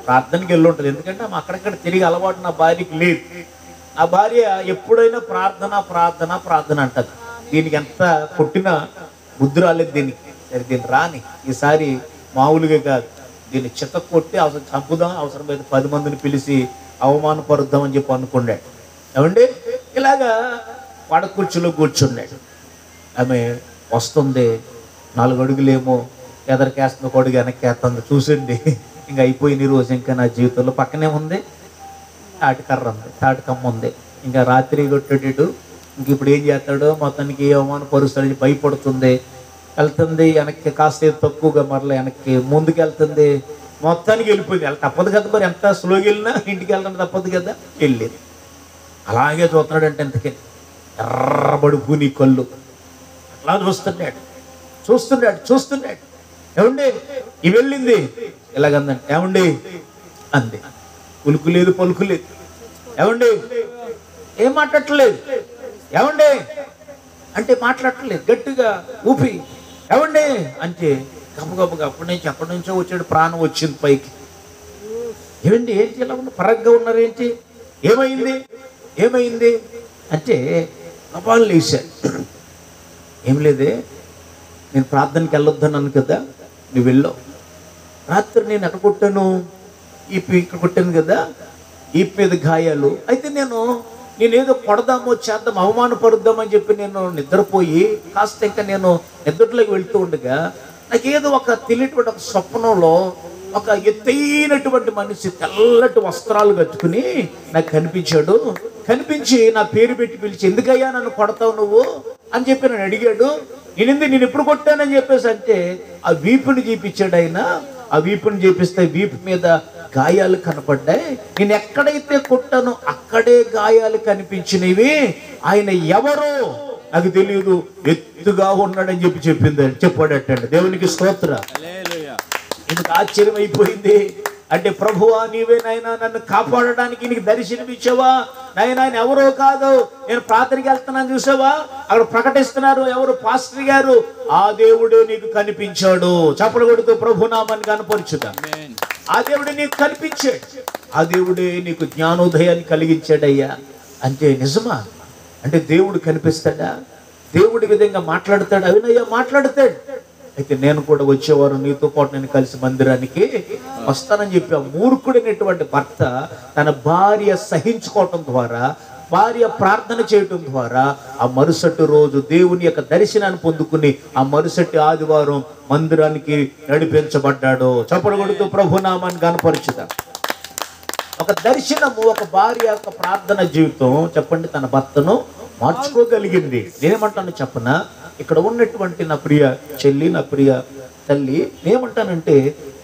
Speaker 2: ప్రార్థనకి వెళ్ళి ఉంటుంది. ఎందుకంటే ఆమె అక్కడెక్కడ తిరిగి అలవాటు నా భార్యకి లేదు. నా భార్య ఎప్పుడైనా ప్రార్థన ప్రార్థన ప్రార్థన అంటది. దీనికి ఎంత కొట్టినా బుద్ధి రాలేదు దీనికి. సరే దీన్ని రాని, ఈసారి మామూలుగా కాదు, దీన్ని చిత్త కొట్టి అవసరం చంపుదాం, అవసరమైతే 10 మందిని పిలిచి అవమానపరుద్దాం అని చెప్పి అనుకున్నాడు. ఏమండి, ఇలాగా పడకుర్చీలో కూర్చున్నాడు. ఆమె వస్తుంది, 4 అడుగులేమో ఎదరికేస్తుంది, 1 అడుగు వెనక్కేస్తుంది. చూసండి ఇంకా అయిపోయింది రోజు. ఇంకా నా జీవితంలో పక్కనే ఉంది తాటికర్ర ఉంది, తాటికమ్మ ఉంది. ఇంకా రాత్రి కొట్టేటట్టు ఇంక ఇప్పుడు ఏం చేస్తాడో, మొత్తానికి అవమానపరుస్తాడని భయపడుతుంది. వెళ్తుంది వెనక్కి, కాస్త తక్కువగా మరలా వెనక్కి ముందుకు వెళ్తుంది. మొత్తానికి వెళ్ళిపోయింది. అలా తప్పదు కదా మరి, ఎంత స్లోగా వెళ్ళినా ఇంటికి వెళ్ళడం తప్పదు కదా. వెళ్ళేది అలాగే చూస్తున్నాడంటే ఎంతకే ఎర్రబడుకుని కళ్ళు అట్లా చూస్తున్నాడు. ఏమండి ఇవి వెళ్ళింది ఇలాగందండి. ఏమండి అంది. ఉలుకు లేదు పలుకు లేదు. ఏమండి ఏం మాట్లాడట్లేదు. ఏమండి అంటే మాట్లాడట్లేదు. గట్టిగా ఊపి ఏమండి అంటే గబగబగా ఎక్కడి నుంచో వచ్చాడు. ప్రాణం వచ్చింది పైకి. ఏమండి ఏంటి ఇలా ఉన్న పరగ్గా ఉన్నారు ఏంటి, ఏమైంది అంటే కపాలు లేచాడు. ఏం లేదే, నేను ప్రార్థనకి వెళ్ళొద్దన్నాను కదా, నువ్వు వెళ్ళావు. రాత్రి నేను ఎక్కడ కొట్టాను, ఇక్కడ కొట్టాను కదా, ఈ మీద గాయాలు. అయితే నేనేదో కొడదామో చేద్దాం అవమానపరుద్దామని చెప్పి నేను నిద్రపోయి కాస్త ఇంకా నేను నిద్రలోకి వెళ్తూ ఉండగా నాకేదో ఒక తెలియటువంటి ఒక స్వప్నంలో ఒక ఎత్తైనటువంటి మనిషి తెల్లటి వస్త్రాలు కట్టుకుని నాకు కనిపించి నా పేరు పెట్టి పిలిచి, ఎందుకయ్యా నన్ను కొడతావు నువ్వు అని చెప్పి నన్ను అడిగాడు. నేను ఎప్పుడు కొట్టానని చెప్పేసి అంటే ఆ వీపుని చూపించాడు ఆయన. ఆ వీపుని చూపిస్తే వీపు మీద గాయాలు కనపడ్డాయి. నేను ఎక్కడైతే కొట్టానో అక్కడే గాయాలు కనిపించినవి. ఆయన ఎవరో నాకు తెలియదు, ఎత్తుగా ఉన్నాడని చెప్పాడటండి. దేవునికి స్తోత్రం. ఎందుకు ఆశ్చర్యం అయిపోయింది అంటే, ప్రభువా నీవే నాయనా నన్ను కాపాడడానికి నీకు దర్శనమిచ్చావా నాయనా, ఆయన ఎవరో కాదు, నేను ప్రార్థనకి వెళ్తున్నాను చూసావా, అక్కడ ప్రకటిస్తున్నారు ఎవరు, పాస్టర్ గారు, ఆ దేవుడే నీకు కనిపించాడు. చప్పలు కొడుతూ ప్రభునామాన్ని కనపరుచుదా. ఆ దేవుడే నీకు కనిపించాడు, ఆ దేవుడే నీకు జ్ఞానోదయాన్ని కలిగించాడయ్యా. అంటే నిజమా? అంటే దేవుడు కనిపిస్తాడా? దేవుడి విధంగా మాట్లాడతాడు? అవినయ్యా మాట్లాడతాడు. అయితే నేను కూడా వచ్చేవారు నీతో పాటు నేను కలిసి మందిరానికి వస్తానని చెప్పి ఆ మూర్ఖుడైనటువంటి భర్త తన భార్య సహించుకోవటం ద్వారా, భార్య ప్రార్థన చేయటం ద్వారా ఆ మరుసటి రోజు దేవుని యొక్క దర్శనాన్ని పొందుకుని ఆ మరుసటి ఆదివారం మందిరానికి నడిపించబడ్డాడు. చప్పలు కొడుతూ ప్రభునామాన్ని కనపరుచుదా. ఒక దర్శనము, ఒక భార్య యొక్క ప్రార్థన జీవితం చెప్పండి తన భర్తను మార్చుకోగలిగింది. నేనేమంటాను చెప్పనా, ఇక్కడ ఉన్నటువంటి నా ప్రియ చెల్లి, నా ప్రియ తల్లి, నేనేమంటానంటే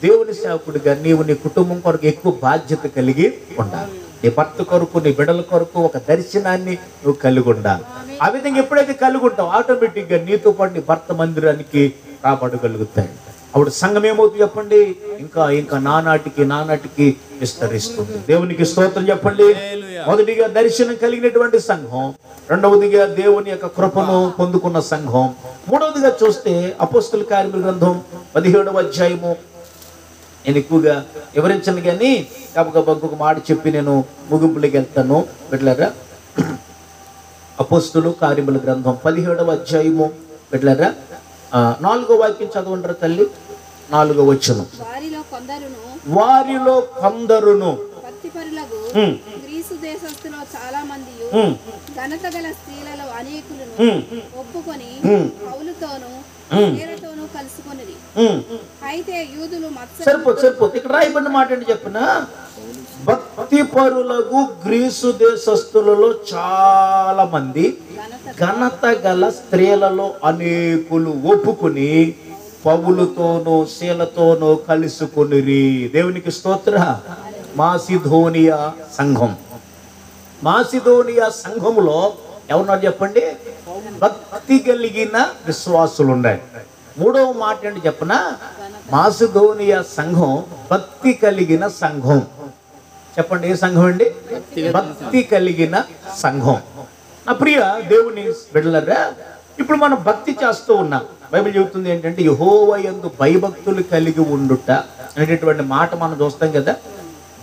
Speaker 2: దేవుని సేవకుడిగా నీవు నీ కుటుంబం కొరకు ఎక్కువ బాధ్యత కలిగి ఉండాలి. నీ భర్త కొరకు, నీ బిడ్డల కొరకు ఒక దర్శనాన్ని నువ్వు కలిగి ఉండాలి. ఆ విధంగా ఎప్పుడైతే కలిగి ఉంటావు ఆటోమేటిక్గా నీతో పాటు నీ భర్త మందిరానికి రాబడగలుగుతాయి. అప్పుడు సంఘం ఏమవుతుంది చెప్పండి, ఇంకా ఇంకా నానాటికి విస్తరిస్తుంది. దేవునికి స్తోత్రం చెప్పండి. మొదటిగా దర్శనం కలిగినటువంటి సంఘం, రెండవదిగా దేవుని యొక్క కృపను పొందుకున్న సంఘం, మూడవదిగా చూస్తే అపోస్తల కార్యముల గ్రంథం 17వ అధ్యాయము. నేను ఎక్కువగా వివరించను కానీ ఒక మాట చెప్పి నేను ముగింపులోకి వెళ్తాను. పెట్టలేరా? అపోస్తల కార్యముల గ్రంథం 17వ అధ్యాయము పెట్టలేరా? 4వ వాక్యం చదవంటారు తల్లి. 4వ వచనం. వారిలో కొందరును
Speaker 3: భక్తిపరులకు గ్రీసు దేశస్థులో చాలా మంది ఘనత గల స్త్రీలలో అనేకులను ఒప్పుకొని పౌలుతోను నేరతోను కలుసుకొనిది. అయితే యూదులు
Speaker 2: సరిపోతుంది. ఇక్కడ రాయబడిన మాట ఏంటి చెప్పిన, భక్తిపరులకు గ్రీసు దేశస్థులలో చాలా మంది ఘనత గల స్త్రీలలో అనేకులు ఒప్పుకుని పౌలుతోనూ శీలతోనూ కలుసుకొనిరి. దేవునికి స్తోత్ర. మాసిదోనియా సంఘం, మాసిదోనియా సంఘములో ఎవరున్నారు చెప్పండి? భక్తి కలిగిన విశ్వాసులు ఉన్నాయి. మూడవ మాట ఏంటి చెప్పనా, మాసిదోనియా సంఘం భక్తి కలిగిన సంఘం. చెప్పండి ఏ సంఘం అండి? భక్తి కలిగిన సంఘం. నా ప్రియ దేవుని బిడ్డలారా, ఇప్పుడు మనం భక్తి చేస్తూ ఉన్నాం. బైబిల్ చెబుతుంది ఏంటంటే యెహోవా యందు భయభక్తులు కలిగి ఉండుట అనేటటువంటి మాట మనం చూస్తాం కదా.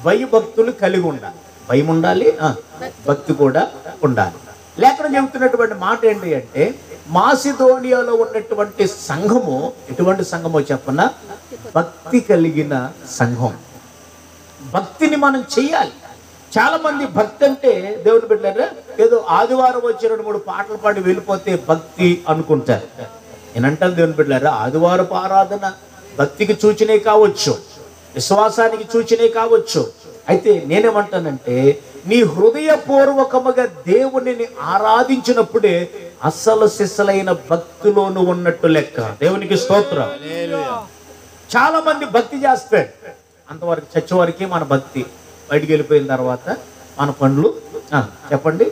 Speaker 2: భయభక్తులు కలిగి ఉండాలి, భయం ఉండాలి, భక్తి కూడా ఉండాలి. లేఖనం చెబుతున్నటువంటి మాట ఏంటి అంటే, మాసిదోనియాలో ఉన్నటువంటి సంఘము ఎటువంటి సంఘమో చెప్పన, భక్తి కలిగిన సంఘం. భక్తిని మనం చెయ్యాలి. చాలా మంది భక్తి అంటే దేవుని బిడ్డలారా ఏదో ఆదివారం వచ్చి 2-3 పాటలు పాడి వెళ్ళిపోతే భక్తి అనుకుంటారు. నేనంటాను దేవుని బిడ్డలారా, ఆదివారపు ఆరాధన భక్తికి సూచనే కావచ్చు, విశ్వాసానికి సూచనే కావచ్చు. అయితే నేనేమంటానంటే నీ హృదయపూర్వకముగా దేవునిని ఆరాధించినప్పుడే అసలు సిసలైన భక్తిలోను ఉన్నట్టు లెక్క. దేవునికి స్తోత్రం. చాలా మంది భక్తి చేస్తాడు, అంతవరకు చచ్చేవారికి మన భక్తి. బయటికి వెళ్ళిపోయిన తర్వాత మన పండ్లు చెప్పండి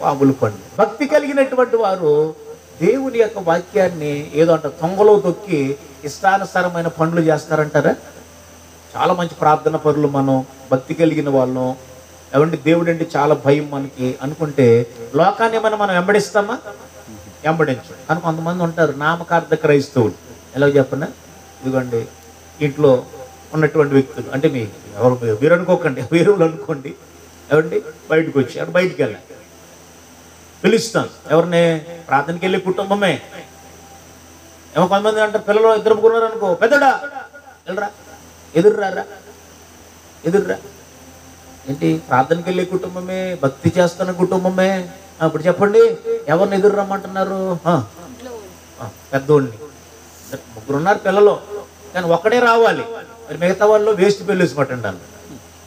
Speaker 2: బాబుల పండ్లు. భక్తి కలిగినటువంటి వారు దేవుని యొక్క వాక్యాన్ని ఏదో అంట తొంగలో తొక్కి ఇష్టానుసారమైన పనులు చేస్తారంటారా? చాలా మంచి ప్రార్థన పరులు మనం, భక్తి కలిగిన వాళ్ళం. ఏమంటే దేవుడు అంటే చాలా భయం మనకి అనుకుంటే లోకాన్ని ఏమైనా మనం వెంబడిస్తామా? వెంబడించు. కానీ కొంతమంది ఉంటారు నామకార్థ క్రైస్తవులు. ఎలా చెప్పనా, ఇదిగోండి ఇంట్లో ఉన్నటువంటి వ్యక్తులు అంటే మీ ఎవరు వీరు అనుకోకండి, వీరులు అనుకోండి. ఏమండి బయటకు వచ్చి అక్కడ బయటికి వెళ్ళాలి, పిలుస్తాను ఎవరిని? ప్రార్థనకి వెళ్ళే కుటుంబమే. ఏమో కొంతమంది అంటారు పిల్లలు 2 ముగ్గురు అనుకో, పెద్దడా వెళ్ళరా, ఎదురురా. ఏంటి? ప్రార్థనకి వెళ్ళే కుటుంబమే, భక్తి చేస్తున్న కుటుంబమే. ఇప్పుడు చెప్పండి ఎవరిని ఎదురు రమ్మంటున్నారు? పెద్దోడిని. 2 ముగ్గురు ఉన్నారు పిల్లలు, కానీ ఒక్కడే రావాలి. మరి మిగతా వాళ్ళు వేస్ట్ పెళ్ళేసి మాట ఉండాలి,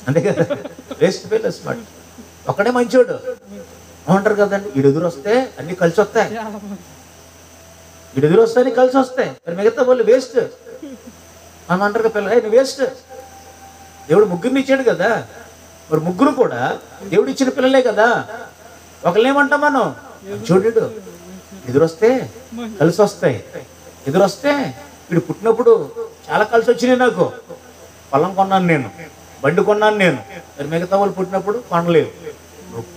Speaker 2: అంతే కదా, వేస్ట్ పెళ్ళేసి మాట. ఒక్కడే మంచోడు అంటారు కదండి. ఈడు ఎదురు వస్తే అన్ని కలిసి వస్తాయి, ఈడు ఎదురు వస్తే అన్ని కలిసి వస్తాయి. మరి మిగతా వాళ్ళు వేస్ట్ అని అంటారు కదా పిల్లలు, నువ్వు వేస్ట్. దేవుడు ముగ్గురిని ఇచ్చాడు కదా, మరి ముగ్గురు కూడా దేవుడు ఇచ్చిన పిల్లలే కదా. ఒకళ్ళు ఏమంటాం మనం, చూడు ఎదురొస్తే కలిసి వస్తాయి, ఎదురొస్తే వీడు పుట్టినప్పుడు చాలా కలిసి వచ్చినాయి నాకు. పొలం కొన్నాను నేను, బండి కొన్నాను నేను. మరి మిగతా వాళ్ళు పుట్టినప్పుడు కొనలేదు.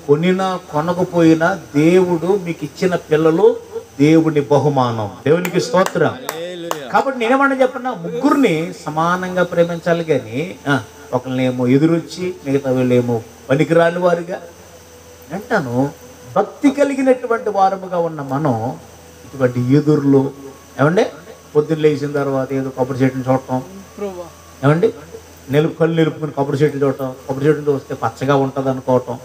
Speaker 2: కొనినా కొనకపోయినా దేవుడు మీకు ఇచ్చిన పిల్లలు దేవుని బహుమానం. దేవునికి స్తోత్రం. కాబట్టి నేనేమన్నా చెప్పన్నా, ముగ్గురిని సమానంగా ప్రేమించాలి కానీ ఒకళ్ళనేమో ఎదురొచ్చి మిగతా వాళ్ళేమో పనికిరాని వారుగా అంటాను. భక్తి కలిగినటువంటి వారముగా ఉన్న మనం ఇటువంటి ఎదురులు ఏమండి, పొద్దున్న లేచిన తర్వాత ఏదో కొబ్బరి చెట్టుని చూడటం, ఏమండి కళ్ళు నిలుపుకుని కొబ్బరి చెట్లు చూడటం, కొబ్బరి చెట్టుని చూస్తే పచ్చగా ఉంటుంది అనుకోవటం.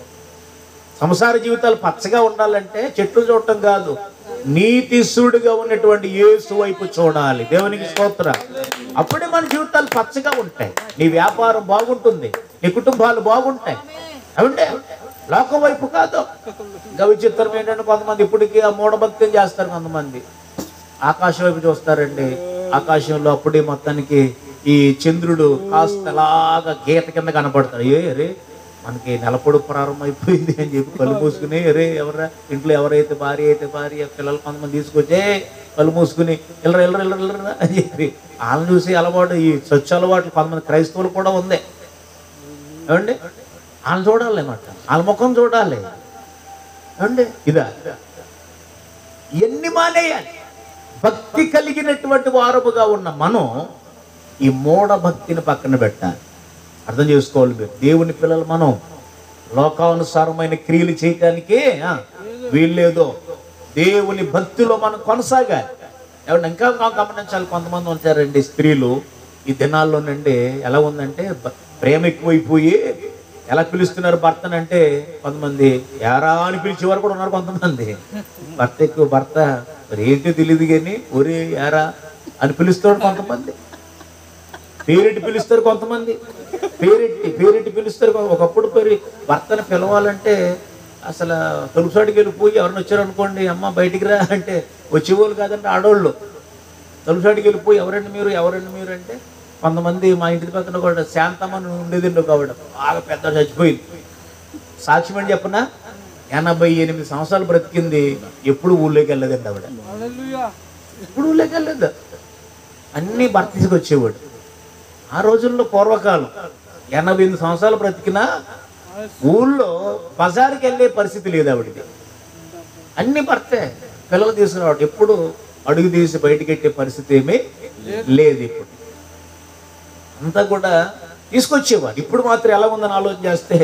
Speaker 2: సంసార జీవితాలు పచ్చగా ఉండాలంటే చెట్లు చూడటం కాదు, నీతిశుడిగా ఉన్నటువంటి యేసు వైపు చూడాలి. దేవునికి స్తోత్రం. అప్పుడే మన జీవితాలు పచ్చగా ఉంటాయి. నీ వ్యాపారం బాగుంటుంది, నీ కుటుంబాలు బాగుంటాయి. ఏమంటే లోకం వైపు కాదు. ఇంకా విచిత్రం ఏంటంటే కొంతమంది ఇప్పటికీ ఆ మూఢభక్తిని చేస్తారు. కొంతమంది ఆకాశం వైపు చూస్తారండి. ఆకాశంలో అప్పుడే మొత్తానికి ఈ చంద్రుడు కాస్త అలాగా గీత కింద కనపడతాడు. రే మనకి నెలపొడు ప్రారంభమైపోయింది అని చెప్పి కళ్ళు మూసుకుని, ఎవరా ఇంట్లో ఎవరైతే భార్య అయితే భార్య, పిల్లలు కొంతమంది తీసుకొచ్చే కళ్ళు మూసుకుని ఎల్లరా అని చెప్పి వాళ్ళని చూసి అలవాటు, ఈ స్వచ్ఛ అలవాట్లు కొంతమంది క్రైస్తవులు కూడా ఉంది. ఏమండి వాళ్ళని చూడాలి అన్నమాట, వాళ్ళ ముఖం చూడాలి. ఏమండి ఇదా ఎన్ని మానేయాలి. భక్తి కలిగినటువంటి వారముగా ఉన్న మనం ఈ మూఢ భక్తిని పక్కన పెట్టాలి. అర్థం చేసుకోవాలి మీరు. దేవుని పిల్లలు మనం లోకానుసారమైన క్రియలు చేయటానికే వీల్లేదో దేవుని భక్తిలో మనం కొనసాగాలి. ఎవరు ఇంకా గమనించాలి. కొంతమంది ఉంటారండి స్త్రీలు ఈ దినాల్లోనండి ఎలా ఉందంటే ప్రేమ ఎక్కువైపోయి ఎలా పిలుస్తున్నారు భర్తనంటే, కొంతమంది యారా అని పిలిచేవారు కూడా ఉన్నారు. కొంతమంది భర్త ఎక్కువ భర్త మరి ఏంటో తెలియదు కానీ ఒరే యారా అని పిలుస్తాడు. కొంతమంది పేరెట్టి పిలుస్తారు, కొంతమంది పేరెట్టి పిలుస్తారు. ఒకప్పుడు భర్తను పిలవాలంటే అసలు తలుపుసాటికి వెళ్ళిపోయి ఎవరిని వచ్చారనుకోండి, అమ్మ బయటికి రా అంటే వచ్చేవాళ్ళు కాదంటే ఆడవాళ్ళు. తలుపుసాటికి వెళ్ళిపోయి ఎవరండి మీరు అంటే, కొంతమంది మా ఇంటి పక్కన కూడా శాంతమ్మని ఉండేదండి ఒక ఆవిడ, బాగా పెద్ద చచ్చిపోయింది. సాక్ష్యం అని చెప్పనా, 88 సంవత్సరాలు బ్రతికింది. ఎప్పుడు ఊళ్ళోకి వెళ్ళలేదండి ఆవిడ, ఎప్పుడు ఊళ్ళోకి వెళ్ళలేదు. అన్నీ భర్త తీసుకొచ్చేవాడు. ఆ రోజుల్లో పూర్వకాలం 88 సంవత్సరాలు బ్రతికినా ఊళ్ళో బజారుకి వెళ్ళే పరిస్థితి లేదు ఆవిడది. అన్ని భర్తే, పిల్లలు తీసుకురావడం, ఎప్పుడు అడుగు తీసి బయటికి పెట్టే పరిస్థితి ఏమీ లేదు. ఇప్పుడు అంతా కూడా తీసుకొచ్చేవాడు. ఇప్పుడు మాత్రం ఎలా ఉందని ఆలోచన చేస్తే,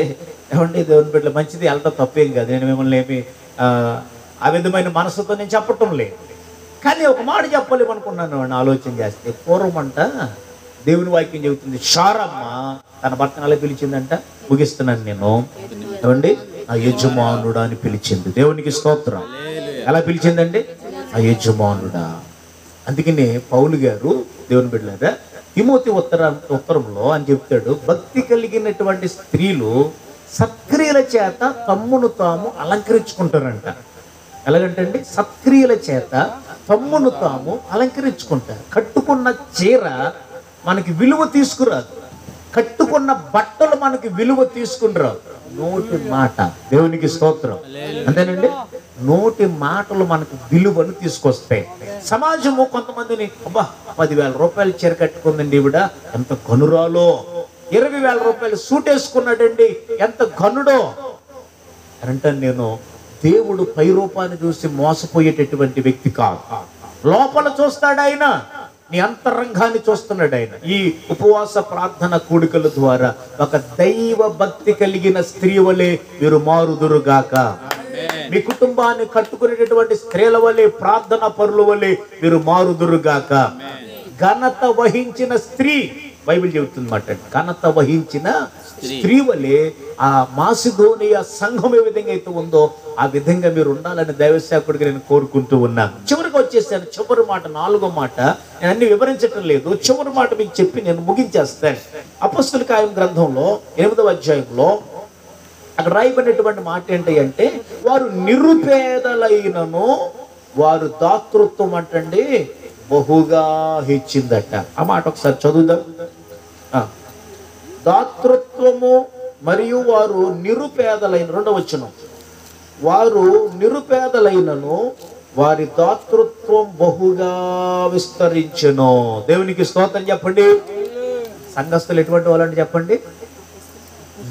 Speaker 2: ఏమంటే దేవుని బిడ్డలు మంచిది వెళ్ళటం తప్పేం కాదు. నేను మిమ్మల్ని ఏమి ఆ విధమైన మనసుతో నేను చెప్పటం లేదు. కానీ ఒక మాట చెప్పలేమనుకున్నాను ఆలోచన చేస్తే. పూర్వమంట దేవుని వాక్యం చెబుతుంది, శారమ్మ తన భర్తను అలా పిలిచిందంట. ముగిస్తున్నాను నేను. ఏమండి ఆ యజమానుడా అని పిలిచింది. దేవునికి స్తోత్రం. ఎలా పిలిచిందండి? ఆ యజమానుడా. అందుకనే పౌలు గారు దేవుని బిడ్డలారా తిమోతి ఉత్తరంలో అని చెప్తాడు, భక్తి కలిగినటువంటి స్త్రీలు సత్క్రియల చేత తమ్మును తాము అలంకరించుకుంటారంట. ఎలాగంటే సత్క్రియల చేత తమ్మును తాము అలంకరించుకుంటారు. కట్టుకున్న చీర మనకి విలువ తీసుకురాదు, కట్టుకున్న బట్టలు మనకి విలువ తీసుకునిరాదు. నోటి మాట, దేవునికి స్తోత్రం. అంతేనండి, నోటి మాటలు మనకు విలువను తీసుకొస్తాయి. సమాజము కొంతమందిని, అబ్బా 10,000 రూపాయలు చీర కట్టుకుందండి ఈవిడ, ఎంత కనురాలో. 20,000 రూపాయలు సూట్ వేసుకున్నాడండి, ఎంత కనుడో అంటాను నేను. దేవుడు పై రూపాన్ని చూసి మోసపోయేటటువంటి వ్యక్తి కాదు. లోపల చూస్తాడు ఆయన, నీ అంతరంగాన్ని చూస్తున్నాడు ఆయన. ఈ ఉపవాస ప్రార్థన కూడికల ద్వారా ఒక దైవ భక్తి కలిగిన స్త్రీ వలె మీరు మారుదురుగాక. మీ కుటుంబాన్ని కట్టుకునేటటువంటి స్త్రీల వలె, ప్రార్థన పరుల వలె మీరు మారుదురుగాక. ఘనత వహించిన స్త్రీ, బైబిల్ చెబుతుంది మాట, ఘనత వహించిన స్త్రీ వలె ఆ మాసిదోనియా సంఘం ఏ విధంగా అయితే ఉందో ఆ విధంగా మీరు ఉండాలని దైవసేవకుడిగా నేను కోరుకుంటూ ఉన్నాను. చివరికి వచ్చేసాను. చివరి మాట, 4వ మాట. నేను అన్ని వివరించటం లేదు, చివరి మాట మీకు చెప్పి నేను ముగించేస్తాను. అపొస్తలుల కార్యముల గ్రంథంలో 8వ అధ్యాయంలో అక్కడ రాయబడినటువంటి మాట ఏంటి అంటే, వారు నిరుపేదలైనను వారు దాతృత్వం అంటండి బహుగా హెచ్చిందట. ఆ మాట ఒకసారి చదువుదాం. దాతృత్వము మరియు వారు నిరుపేదలైన, 2వ వచనం, వారు నిరుపేదలైనను వారి దాతృత్వం బహుగా విస్తరించెను. దేవునికి స్తోత్రం చెప్పండి. సంఘస్థులు ఎటువంటి వాళ్ళంటే చెప్పండి,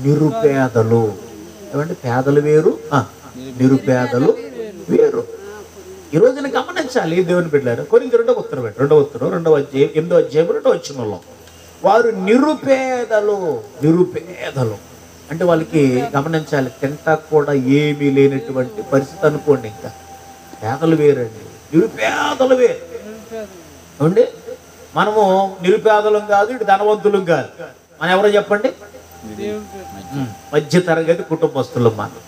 Speaker 2: నిరుపేదలు. ఏమంటే పేదలు వేరు, నిరుపేదలు వేరు. ఈ రోజున గమనించాలి దేవుని బిడ్డలారా. కొరింథీ 2వ ఉత్తరం 2వ అధ్యాయం 8వ అధ్యాయం 2వ వచనంలో వారు నిరుపేదలు. నిరుపేదలు అంటే వాళ్ళకి గమనించాలి, తింటా కూడా ఏమీ లేనటువంటి పరిస్థితి అనుకోండి. ఇంకా పేదలు వేరండి, నిరుపేదలు వేరు. ఏమండి, మనము నిరుపేదలం కాదు, ఇటు ధనవంతులం కాదు. మనం ఎవరో చెప్పండి, మధ్య తరగతి కుటుంబస్తులు మనం.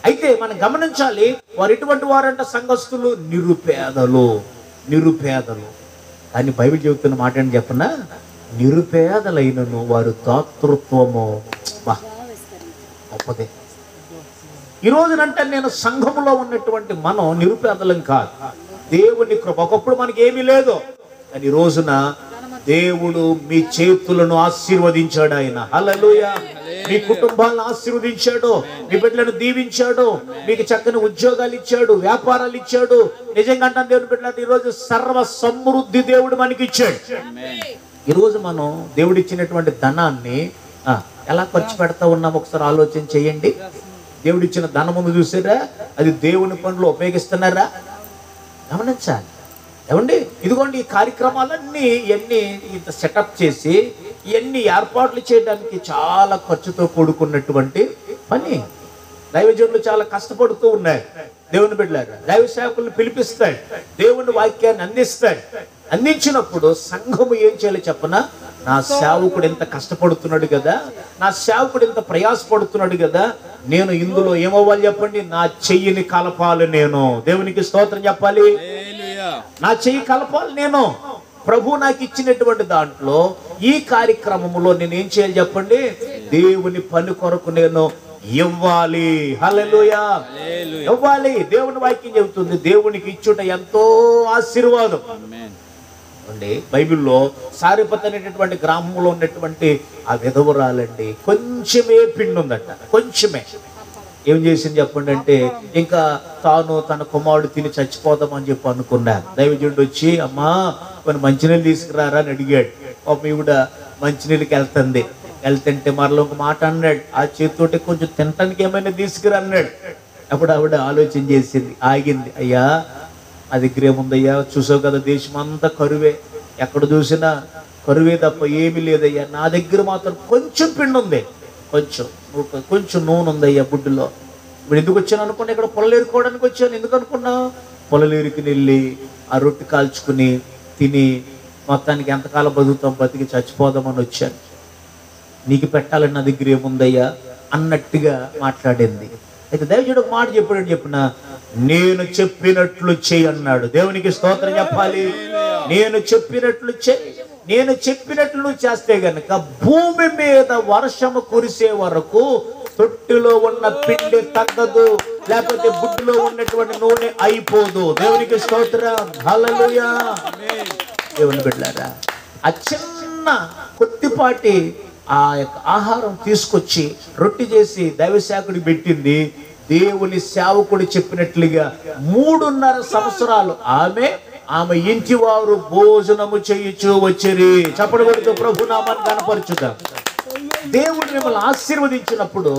Speaker 2: అయితే మనం గమనించాలి, వారు ఎటువంటి వారంట సంఘస్థులు, నిరుపేదలు. నిరుపేదలు కానీ బైబిల్ చెబుతున్న మాట ఏంటి చెప్పనా, నిరుపేదలైనను వారు దాతృత్వము గొప్పదే. ఈ రోజునంటే నేను సంఘములో ఉన్నటువంటి మనం నిరుపేదలం కాదు. దేవుని కృప. ఒకప్పుడు మనకి ఏమీ లేదు, కానీ ఈ రోజున దేవుడు మీ చేతులను ఆశీర్వదించాడు. ఆయన హల్లెలూయా. మీ కుటుంబాలను ఆశీర్వదించాడు, మీ బిడ్డలను దీవించాడు, మీకు చక్కని ఉద్యోగాలు ఇచ్చాడు, వ్యాపారాలు ఇచ్చాడు. నిజంగా అంటే దేవుని బిడ్డలు ఈరోజు సర్వ సమృద్ధి దేవుడు మనకి ఇచ్చాడు. ఈరోజు మనం దేవుడిచ్చినటువంటి ధనాన్ని ఎలా ఖర్చు పెడతా ఉన్నాం ఒకసారి ఆలోచన చేయండి. దేవుడిచ్చిన ధనం ముందు చూసారా, అది దేవుని పనులు ఉపయోగిస్తున్నారా? గమనించాలి. ఏమండి, ఇదిగోండి ఈ కార్యక్రమాలన్నీ ఇవన్నీ ఇంత సెటప్ చేసి ఇవన్నీ ఏర్పాట్లు చేయడానికి చాలా ఖర్చుతో కూడుకున్నటువంటి పని. దైవజనులు చాలా కష్టపడుతూ ఉన్నారు. దేవుని బిడ్డలారా, దైవ సేవకులను పిలిపిస్తాడు, దేవుని వాక్యాన్ని అందిస్తాడు. అందించినప్పుడు సంఘము ఏం చేయాలి చెప్పనా, నా సేవకుడు ఎంత కష్టపడుతున్నాడు కదా, నా సేవకుడు ఎంత ప్రయాసపడుతున్నాడు కదా, నేను ఇందులో ఏమవ్వాలి చెప్పండి, నా చెయ్యిని కలపాలి. నేను దేవునికి స్తోత్రం చెప్పాలి. నా చెయ్యి కలపాలి. నేను ప్రభు నాకు ఇచ్చినటువంటి దాంట్లో ఈ కార్యక్రమంలో నేను ఏం చేయాలి చెప్పండి, దేవుని పని కొరకు నేను ఇవ్వాలి. హల్లెలూయా, ఇవ్వాలి. దేవుని వాక్యం చెబుతుంది, దేవునికి ఇచ్చుట ఎంతో ఆశీర్వాదం అండి. బైబిల్లో సారెపతు అనేటటువంటి గ్రామంలో ఉన్నటువంటి ఆ విధవరాలండి, కొంచెమే పిండి ఉందట, కొంచెమే. ఏం చేసింది చెప్పండి అంటే, ఇంకా తాను తన కుమారుడు తిని చచ్చిపోదామని చెప్పి అనుకున్నాను. దైవజనుడు వచ్చి, అమ్మా కొన్ని మంచినీళ్ళు తీసుకురారా అని అడిగాడు. పాప ఈవిడ మంచినీళ్ళకి వెళ్తుంది. వెళ్తుంటే మరలో ఒక మాట అన్నాడు, ఆ చేతితోటి కొంచెం తినటానికి ఏమైనా తీసుకురా అన్నాడు. అప్పుడు ఆవిడ ఆలోచన చేసింది, ఆగింది. అయ్యా నా దగ్గర ఏముందయ్యా, చూసావు కదా దేశం అంతా కరువే, ఎక్కడ చూసినా కరువే తప్ప ఏమీ లేదయ్యా, నా దగ్గర మాత్రం కొంచెం పిండి ఉంది, కొంచెం నూనె ఉందయ్యా బుడ్డులో. ఇప్పుడు ఎందుకు వచ్చాను అనుకున్నా, ఇక్కడ పొలలేరుకోవడానికి వచ్చాను. ఎందుకు అనుకున్నా, పొలలేరుకి వెళ్ళి ఆ రొట్టె కాల్చుకుని తిని మొత్తానికి ఎంతకాలం బతికి చచ్చిపోదామని వచ్చాను. నీకు పెట్టాలని నా దగ్గర ఏముందయ్యా అన్నట్టుగా మాట్లాడింది. అయితే దైవజనుడు ఒక మాట చెప్పిన, నేను చెప్పినట్లు చెయ్యి అన్నాడు. దేవునికి స్తోత్రం చెప్పాలి. నేను చెప్పినట్లు చెయ్యి. నేను చెప్పినట్లు నువ్వు చేస్తే గనక భూమి మీద వర్షము కురిసే వరకు తొట్టిలో ఉన్న పిండి తగ్గదు, లేకపోతే బుడ్డులో ఉన్నటువంటి నూనె అయిపోదు. దేవునికి స్తోత్రం. హల్లెలూయా. దేవుని బిడ్డలారా, ఆ చిన్న కొద్దిపాటి ఆ యొక్క ఆహారం తీసుకొచ్చి రొట్టె చేసి దైవసేవకుడికి పెట్టింది. దేవుని సేవకుడు చెప్పినట్లుగా 3.5 సంవత్సరాలు ఆమె ఇంటి వారు భోజనము చేయుచు వచ్చిరి. చప్పటి కొడుతూ ప్రభు నామాన్ని కనపరచుదాం. దేవుడు మిమ్మల్ని ఆశీర్వదించినప్పుడు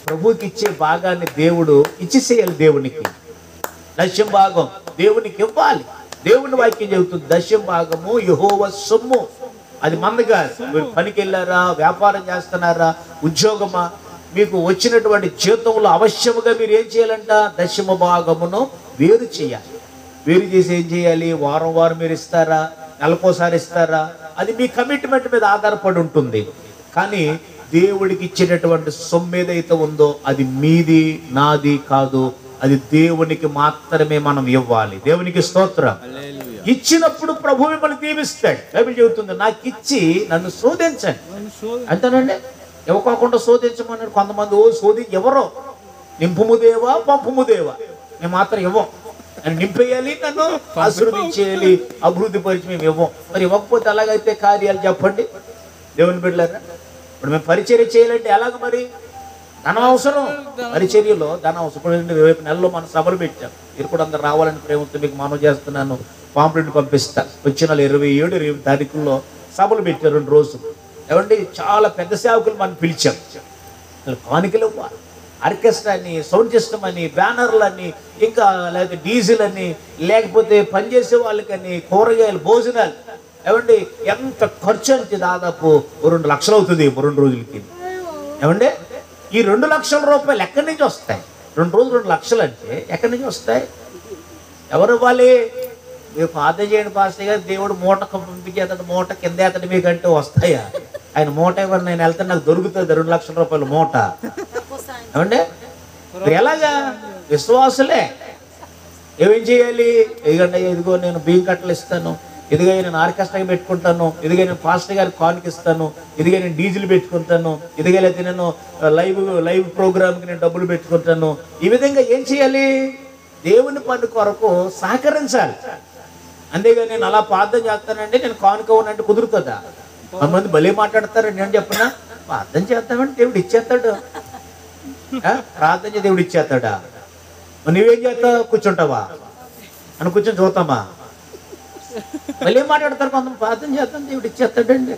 Speaker 2: ప్రభుకి ఇచ్చే భాగాన్ని దేవుడు ఇచ్చేసేయాలి. దేవునికి దశమ భాగం దేవునికి ఇవ్వాలి. దేవుని వాక్యం చెబుతుంది, దశమ భాగము యెహోవా సొమ్ము. అది మందగా. మీరు పనికి వెళ్ళారా, వ్యాపారం చేస్తున్నారా, ఉద్యోగమా, మీకు వచ్చినటువంటి జీతంలో అవశ్యముగా మీరు ఏం చేయాలంట, దశమ భాగమును వేరు చేయాలి. వేరు చేసి ఏం చేయాలి, వారం మీరు ఇస్తారా, నెలకోసారి ఇస్తారా, అది మీ కమిట్మెంట్ మీద ఆధారపడి ఉంటుంది. కానీ దేవుడికి ఇచ్చేటటువంటి సొమ్ము ఏదైతే ఉందో అది మీది నాది కాదు, అది దేవునికి మాత్రమే మనం ఇవ్వాలి. దేవునికి స్తోత్రం. ఇచ్చినప్పుడు ప్రభు మిమ్మల్ని దీవిస్తాడు. బైబిల్ చెబుతుంది, నాకు ఇచ్చి నన్ను శోధించండి అంతేనండి. ఇవ్వకోకుండా శోధించమన్నారు కొంతమంది. ఎవరో నింపుము దేవా పంపుము దేవా, మేము మాత్రం ఇవ్వం. అని నింపేయాలి, నన్ను ఆశీర్వదించేయాలి, అభివృద్ధి పరిచి మేము ఇవ్వం. మరి ఇవ్వకపోతే ఎలాగైతే కార్యాలు చెప్పండి. దేవుని బిడ్డలారా, ఇప్పుడు మేము పరిచర్య చేయాలంటే ఎలాగ మరి? ధనం అవసరం, పరిచర్యలో ధనం అవసరం. ఇప్పుడు రేపు నెలలో మన సభలు పెట్టాం. మీరు కూడా అందరు రావాలని ప్రేమతో మీకు మనవి చేస్తున్నాను. పాంప్లెట్ పంపిస్తా. వచ్చిన 27, 20 తారీఖుల్లో సభలు పెట్టారు 2 రోజులు. ఏమండి, చాలా పెద్ద సేవకులు మనం పిలిచాం. కానుకలు ఇవ్వాలి. ఆర్కెస్ట్రా అని, సౌండ్ సిస్టమ్ అని, బ్యానర్లని, ఇంకా లేకపోతే డీజిల్ అని, లేకపోతే పనిచేసే వాళ్ళకని, కూరగాయలు, భోజనాలు. ఏమండి, ఎంత ఖర్చు అంటే దాదాపు 2 లక్షలు అవుతుంది 2 రోజులకి. ఏమండి, ఈ 2 లక్షల రూపాయలు ఎక్కడి నుంచి వస్తాయి? 2 రోజులు 2 లక్షలు అంటే ఎక్కడి నుంచి వస్తాయి? ఎవరు ఇవ్వాలి? మీరు ప్రార్థన చేయండి పాస్టర్ గారు, దేవుడు మూట పంపించేస్తాడు, మూట కింద ఎత్తడు మీకంటే వస్తాయా? ఆయన మూట ఇవ్వరు, నేను వెళ్తే నాకు దొరుకుతుంది 2 లక్షల రూపాయల మూట. ఏమండి, ఎలాగా? విశ్వాసులే. ఏమేం చేయాలి? ఇదిగండి, ఇదిగో నేను బియ్యం కట్టలు ఇస్తాను, ఇదిగా నేను ఆర్కెస్ట్రాకి పెట్టుకుంటాను, ఇదిగా నేను పాస్టర్ గారికి కానుక ఇస్తాను, ఇదిగా నేను డీజిల్ పెట్టుకుంటాను, ఇదిగా అయితే నేను లైవ్ ప్రోగ్రామ్కి నేను డబ్బులు పెట్టుకుంటాను. ఈ విధంగా ఏం చేయాలి? దేవుని పని కొరకు సహకరించాలి. అంతేగా నేను అలా ప్రార్థన చేస్తానండి, నేను కానుక ఉన్నట్టు కుదురుతుందా? కొంతమంది భలే మాట్లాడతారు. నేను చెప్పినా ప్రార్థన చేస్తామంటే దేవుడు ఇచ్చేస్తాడు, ప్రార్థన చేసి దేవుడు ఇచ్చేస్తాడా? నువ్వేం చేస్తావు? కూర్చుంటావా అని కూర్చొని చూస్తామా? మళ్ళీ ఏం మాట్లాడతారు కొంతమంది, ప్రార్థన చేస్తాం దేవుడు ఇచ్చేస్తాడండి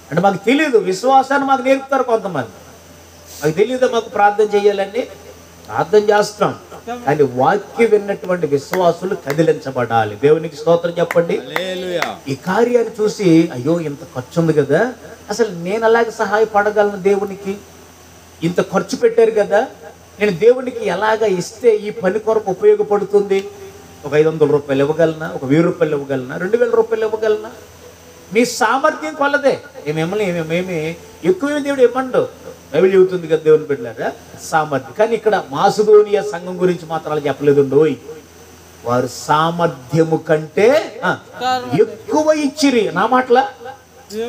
Speaker 2: అంటే. మాకు తెలియదు, విశ్వాసాన్ని మాకు నేర్పుతారు కొంతమంది. మాకు తెలియదు మాకు ప్రార్థన చేయాలని. ప్రార్థన చేస్తాం, కానీ వాక్యం విన్నటువంటి విశ్వాసులు కదిలించబడాలి. దేవునికి స్తోత్రం చెప్పండి. ఈ కార్యాన్ని చూసి అయ్యో ఇంత ఖర్చు ఉంది కదా, అసలు నేను అలాగే సహాయపడగలను దేవునికి? ఇంత ఖర్చు పెట్టారు కదా, నేను దేవునికి ఎలాగ ఇస్తే ఈ పని కొరకు ఉపయోగపడుతుంది? ఒక 500 రూపాయలు ఇవ్వగలనా? ఒక 1000 రూపాయలు ఇవ్వగలనా? 2000 రూపాయలు ఇవ్వగలనా? మీ సామర్థ్యం కొలదే. మేమేమి ఎక్కువ దేవుడు ఇవ్వండు. బైబిల్ చెబుతుంది కదా దేవుని బిడ్డలారా, సామర్థ్యం. కానీ ఇక్కడ మాసిదోనియా సంఘం గురించి మాత్రం అలా చెప్పలేదు. వారు సామర్థ్యము కంటే ఎక్కువ ఇచ్చిరి. నా మాటల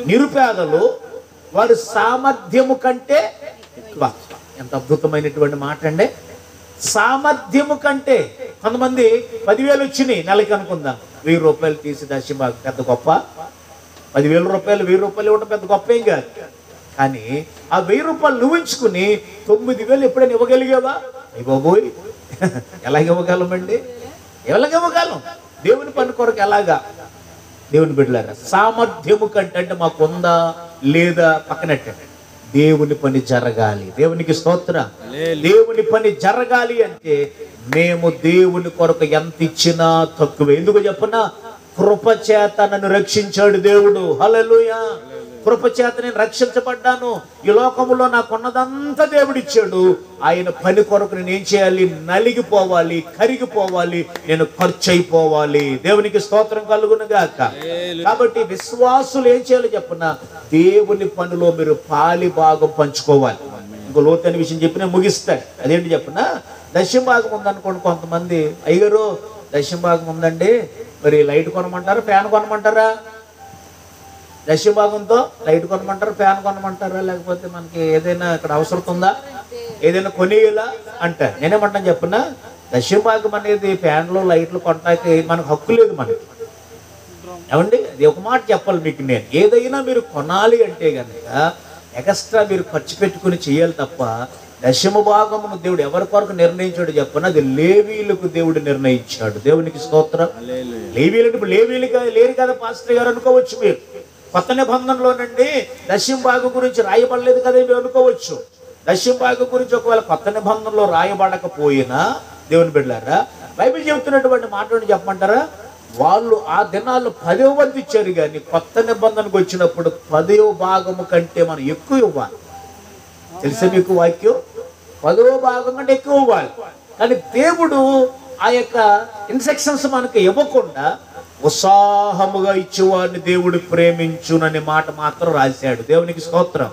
Speaker 2: నిరుపేదలు వారు సామర్థ్యము కంటే ఎక్కువ. ఎంత అద్భుతమైనటువంటి మాట అండి. సామర్థ్యము కంటే. కొంతమంది 10,000 వచ్చినాయి నెలకి అనుకుందాం, 1000 రూపాయలు తీసి దశమ పెద్ద గొప్ప? 10,000 రూపాయలు 1000 రూపాయలు ఇవ్వడం పెద్ద గొప్ప ఏం కాదు. కానీ ఆ 1000 రూపాయలు నువ్వు ఉంచుకుని 9,000 ఎప్పుడైనా ఇవ్వగలిగావా? అయ్య బాబోయ్, ఎలాగ ఇవ్వగలమండి? ఎలాగ దేవుని పని కొరకు ఎలాగా? దేవుని బిడ్డలారా, సామర్థ్యము కంటే అంటే మాకు ఉందా లేదా పక్కనట్టే. దేవుని పని జరగాలి. దేవునికి స్తోత్రం. దేవుని పని జరగాలి అంటే మేము దేవుని కొరకు ఎంత ఇచ్చినా తక్కువే. ఎందుకు చెప్పనా? కృపచేత నన్ను రక్షించాడు దేవుడు. హల్లెలూయా. కృపచేత నేను రక్షించబడ్డాను. ఈ లోకములో నాకున్నదంతా దేవుడు ఇచ్చాడు. ఆయన పని కొరకు నేను ఏం చేయాలి? నలిగిపోవాలి, కరిగిపోవాలి, నేను ఖర్చు అయిపోవాలి. దేవునికి స్తోత్రం కలుగును గాక. కాబట్టి విశ్వాసులు ఏం చేయాలో చెప్పనా? దేవుని పనిలో మీరు పాలి భాగం పంచుకోవాలి. ఇంకో లోతైన విషయం చెప్పి నేను ముగిస్తాను. అదేంటి చెప్పనా? దశమ భాగం ఉందనుకోండి. కొంతమంది అయ్యగారు దశమ భాగం ఉందండి, మరి లైట్ కొనమంటారా, ఫ్యాన్ కొనమంటారా? దశమ భాగంతో లైట్ కొనమంటారా, ఫ్యాన్ కొనమంటారా? లేకపోతే మనకి ఏదైనా ఇక్కడ అవసరం ఉందా, ఏదైనా కొనిలా అంటే నేనేమంటాను చెప్పిన, దశమ భాగం అనేది ఫ్యాన్లు లైట్లు కొనటానికి మనకు హక్కు లేదు మనకి. ఏమండి, అది ఒక మాట చెప్పాలి మీకు. నేను ఏదైనా మీరు కొనాలి అంటే కనుక ఎక్స్ట్రా మీరు ఖర్చు పెట్టుకుని చేయాలి తప్ప, దశమ భాగమును దేవుడు ఎవరి కొరకు నిర్ణయించాడు చెప్పన? అది లేవీలకు దేవుడు నిర్ణయించాడు. దేవునికి స్తోత్రం. లేవీలకు లేరు కదా పాస్టర్ గారు అనుకోవచ్చు మీరు. కొత్త నిబంధనలోనండి దశమ భాగం గురించి రాయబడలేదు కదా మీరు అనుకోవచ్చు. దశమ భాగం గురించి ఒకవేళ కొత్త నిబంధనలో రాయబడకపోయినా దేవుని బిడ్డలారా, బైబిల్ చెబుతున్నటువంటి మాటను చెప్పమంటారా? వాళ్ళు ఆ దినాల్లో 10వ వంతు ఇచ్చారు, కానీ కొత్త నిబంధనకు వచ్చినప్పుడు 10వ భాగము కంటే మనం ఎక్కువ ఇవ్వాలి. తెలుసా మీకు వాక్యం? 10వ భాగం కంటే ఎక్కువ ఇవ్వాలి. కానీ దేవుడు ఆ యొక్క ఇన్స్ట్రక్షన్స్ మనకు ఇవ్వకుండా ఉత్సాహముగా ఇచ్చేవాడిని దేవుడు ప్రేమించుననే మాట మాత్రం రాశాడు. దేవునికి స్తోత్రం.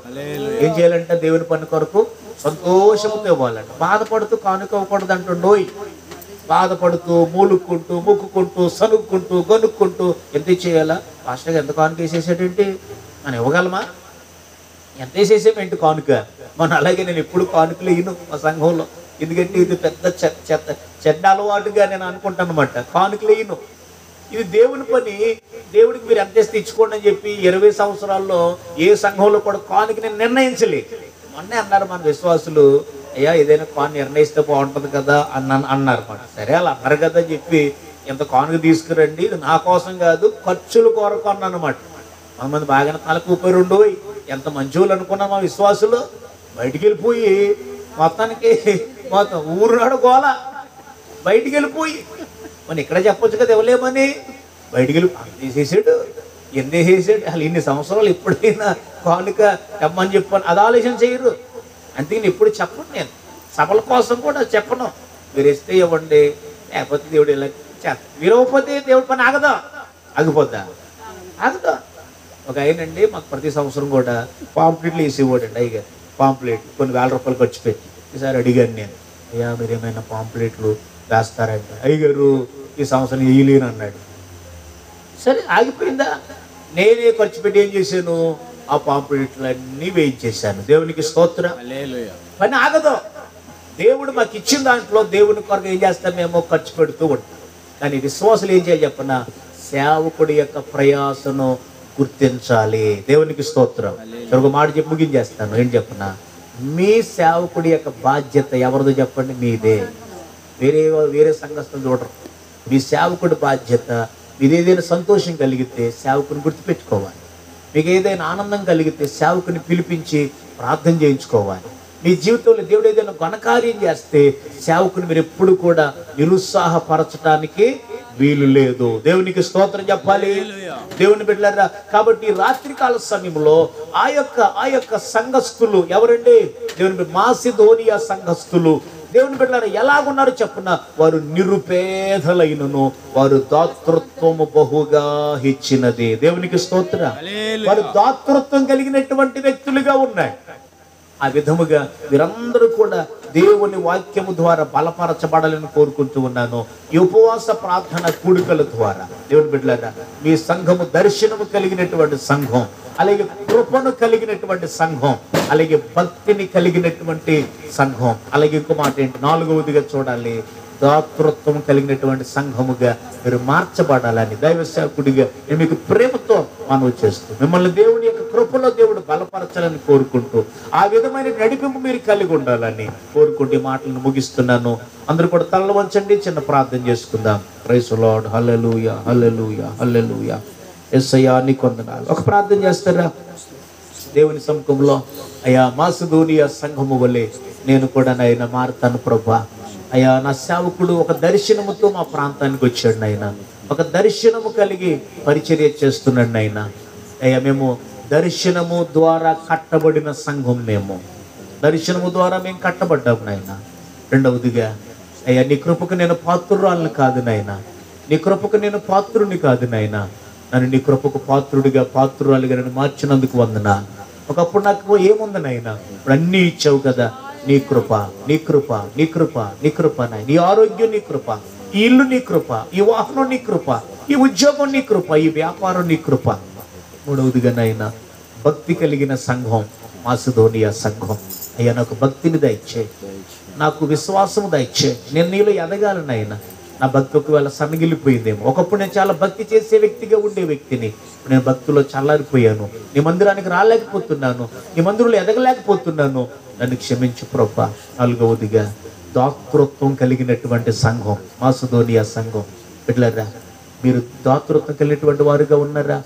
Speaker 2: ఏం చేయాలంటే దేవుని పని కొరకు సంతోషంతో ఇవ్వాలంట. బాధపడుతూ కానుక ఇవ్వకూడదు అంటుండోయ్. బాధపడుతూ మూలుక్కుంటూ ముక్కుకుంటూ సనుక్కుంటూ గనుక్కుంటూ ఎంత చేయాలా? పాస్టర్గా ఎంత కానుక వేసేసాడేంటి, మనం ఇవ్వగలమా? ఎంత వేసేసామేంటి కానుక? మనం అలాగే నేను ఎప్పుడు కానుకలు ఇను మా సంఘంలో. ఎందుకంటే ఇది పెద్ద చెడ్డ అలవాటుగా నేను అనుకుంటాను అనమాట. కానుకలు ఇను, ఇది దేవుని పని. దేవుడికి మీరు ఎంత ఇస్తే ఇచ్చుకోండి అని చెప్పి 20 సంవత్సరాల్లో ఏ సంఘంలో కూడా కానుక నేను నిర్ణయించలేదు. మొన్నే అన్నారు మన విశ్వాసులు, అయ్యా ఏదైనా కాను నిర్ణయిస్తే బాగుంటుంది కదా అన్నారు మాట. సరే అలా అన్నారు కదా అని చెప్పి ఎంత కానుక తీసుకురండి, ఇది నా కోసం కాదు ఖర్చుల కొరకు అన్నమాట. కొంతమంది బాగానే తలకు ఊపిరుండు, ఎంత మంచోళ్ళు అనుకున్నాం మా విశ్వాసులు. బయటికి వెళ్ళిపోయి మొత్తం ఊరునాడు గోల, బయటికి వెళ్ళిపోయి మనం ఇక్కడ చెప్పొచ్చు కదా ఇవ్వలేమని, బయటికి వెళ్ళి వేసేసాడు, ఎన్ని వేసేసాడు. అసలు ఇన్ని సంవత్సరాలు ఎప్పుడైనా కానుక ఇవ్వమని చెప్పాను, అది ఆలోచన చేయరు. అందుకని ఇప్పుడు చెప్పను, నేను సభల కోసం కూడా చెప్పను. మీరు ఇస్తే ఇవ్వండి, లేకపోతే దేవుడు ఇలా మీరు ఇవ్వకపోతే దేవుడి పని ఆగదా, ఆగిపోద్దా? ఆగదా. ఒక ఆయనండి మాకు ప్రతి సంవత్సరం కూడా పాంప్లెట్లు వేసేవాడండి అయ్యగారు. పాంప్లెట్ కొన్ని వేల రూపాయలు ఖర్చు పెట్టి. ఈసారి అడిగాను నేను, అయ్యా మీరు ఏమైనా పాంప్లెట్లు వేస్తారంటే, అయ్యగారు ఈ సంవత్సరం వేయలేను అన్నాడు. సరే ఆగిపోయిందా? నేనే ఖర్చు పెట్టి ఏం చేశాను, ఆ పాంప్లెట్లన్నీ వేయించేశాను. దేవునికి స్తోత్రం. పని ఆగదు. దేవుడు మాకు ఇచ్చిన దాంట్లో దేవుని కొరకు ఏం చేస్తామేమో ఖర్చు పెడుతూ ఉంటాం. కానీ విశ్వాసులు ఏం చేయాలి చెప్పనా, సేవకుడి యొక్క ప్రయాసను గుర్తించాలి. దేవునికి స్తోత్రం. ఒక మాట చెప్పి ముగించేస్తాను. ఏం చెప్పనా, మీ సేవకుడి యొక్క బాధ్యత ఎవరిదో చెప్పండి, మీదే. వేరే సంఘస్థులు చూడరు. మీ సేవకుడి బాధ్యత. మీకు ఏదైనా సంతోషం కలిగితే సేవకుని గుర్తుపెట్టుకోవాలి. మీకు ఏదైనా ఆనందం కలిగితే సేవకుని పిలిపించి ప్రార్థన చేయించుకోవాలి. మీ జీవితంలో దేవుడు ఏదైనా ఘనకార్యం చేస్తే సేవకుని మీరు ఎప్పుడు కూడా నిరుత్సాహపరచడానికి వీలు లేదు. దేవునికి స్తోత్రం చెప్పాలి. దేవుని బిడ్డలారా, కాబట్టి రాత్రికాల సమయంలో ఆ యొక్క సంఘస్థులు ఎవరండి? దేవుని మాసిదోనియా సంఘస్థులు దేవుని బిడ్డలారా ఎలాగున్నారు చెప్పున, వారు నిరుపేదలైనను వారు దాతృత్వము బహుగా ఇచ్చినది. దేవునికి స్తోత్రం. వారు దాతృత్వం కలిగినటువంటి వ్యక్తులుగా ఉన్నాయి. ఆ విధముగా వీరందరూ కూడా దేవుని వాక్యము ద్వారా బలపరచబడాలని కోరుకుంటూ ఉన్నాను. ఈ ఉపవాస ప్రార్థన కూడికల ద్వారా దేవుని బిడ్డలారా, మీ సంఘము దర్శనము కలిగినటువంటి సంఘం, అలాగే కృపను కలిగినటువంటి సంఘం, అలాగే భక్తిని కలిగినటువంటి సంఘం, అలాగే ఇంకో మాట ఏంటి, 4వదిగా చూడాలి, దాతృత్వం కలిగినటువంటి సంఘముగా మీరు మార్చబడాలని దైవ సేవకుడిగా నేను మీకు ప్రేమతో మనవి చేస్తూ మిమ్మల్ని దేవుని యొక్క కృపలో దేవుడు బలపరచాలని కోరుకుంటూ ఆ విధమైన నడిపింపు మీరు కలిగి ఉండాలని కోరుకుంటూ ఈ మాటలను ముగిస్తున్నాను. అందరూ కూడా తలలు వంచండి, చిన్న ప్రార్థన చేసుకుందాం. Praise the lord. Hallelujah, hallelujah, hallelujah. యేసయ్యా నీకు వందనాలు. ఒక ప్రార్థన చేస్తారా దేవుని సముఖంలో? అయ్యా మాసిదోనియా సంఘము వలె నేను కూడా నాయన మారుతాను ప్రభువా. అయ్యా నా సేవకుడు ఒక దర్శనముతో మా ప్రాంతానికి వచ్చాడు నాయన, ఒక దర్శనము కలిగి పరిచర్య చేస్తున్నాడు నాయన. అయ్యా మేము దర్శనము ద్వారా కట్టబడిన సంఘం, మేము దర్శనము ద్వారా మేము కట్టబడ్డాము నాయన. రెండవదిగా అయ్యా నీ కృపకు నేను పాత్రురాలను కాదు నాయన, నీ కృపకు నేను పాత్రుని కాదు నాయన. నన్ను నీ కృపకు పాత్రుడిగా పాత్రురాలుగా నన్ను మార్చినందుకు వందనా. ఒకప్పుడు నాకు ఏముంది నాయన, ఇప్పుడు అన్నీ ఇచ్చావు కదా. నీ కృప, నీ కృప, నీ కృప, నీ కృప నాయన. నీ ఆరోగ్యం నీ కృప, ఈ ఇల్లు నీ కృప, ఈ వాహనం నీ కృప, ఈ ఉద్యోగం నీ కృప, ఈ వ్యాపారం నీ కృప. మూడవదిగా నాయన భక్తి కలిగిన సంఘం మాసిదోనియా సంఘం. అయ్యా నాకు భక్తిని దయచే, నాకు విశ్వాసము దయచే. నేను నీలో ఎదగాలి నాయన. నా భక్తి ఒకవేళ సన్నగిలిపోయిందేమో. ఒకప్పుడు నేను చాలా భక్తి చేసే వ్యక్తిగా ఉండే వ్యక్తిని, ఇప్పుడు నేను భక్తిలో చల్లారిపోయాను. నీ మందిరానికి రాలేకపోతున్నాను, నీ మందిరంలో ఎదగలేకపోతున్నాను. నన్ను క్షమించు ప్రభువా. 4వదిగా దాతృత్వం కలిగినటువంటి సంఘం మాసిదోనియా సంఘం. బిడ్డలారా, మీరు దాతృత్వం కలిగినటువంటి వారుగా ఉన్నారా?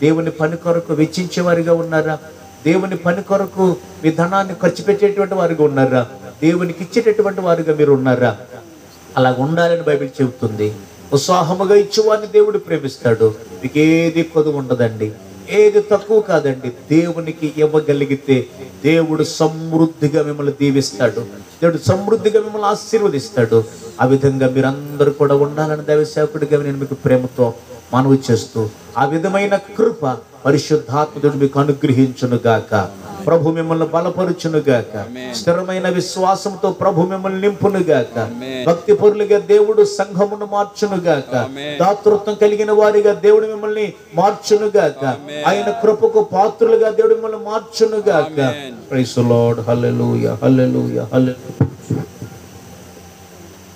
Speaker 2: దేవుని పని కొరకు వెచ్చించే వారిగా ఉన్నారా? దేవుని పని కొరకు మీ ధనాన్ని ఖర్చు పెట్టేటువంటి వారుగా ఉన్నారా? దేవునికి ఇచ్చేటటువంటి వారుగా మీరు ఉన్నారా? అలా ఉండాలని బైబిల్ చెబుతుంది. ఉత్సాహముగా ఇచ్చేవాడిని దేవుడు ప్రేమిస్తాడు. మీకు ఏది కొదువు ఉండదండి, ఏది తక్కువ కాదండి. దేవునికి ఇవ్వగలిగితే దేవుడు సమృద్ధిగా మిమ్మల్ని దీవిస్తాడు, దేవుడు సమృద్ధిగా మిమ్మల్ని ఆశీర్వదిస్తాడు. ఆ విధంగా మీరందరూ కూడా ఉండాలని దైవ సేవకుడిగా నేను మీకు ప్రేమతో మనవి చేస్తూ ఆ విధమైన కృప పరిశుద్ధాత్ముడు మీకు అనుగ్రహించును గాక. ప్రభు మిమ్మల్ని బలపరుచును గాక. స్థిరమైన విశ్వాసంతో ప్రభు మిమ్మల్ని నింపును గాక. భక్తి పరులుగా దేవుడు సంఘమును మార్చును గాక. దాతృత్వం కలిగిన వారిగా దేవుడు మిమ్మల్ని మార్చును గాక. ఆయన కృపకు పాత్రులుగా దేవుడు మిమ్మల్ని మార్చును గాక. Praise the lord. Hallelujah, hallelujah, hallelujah.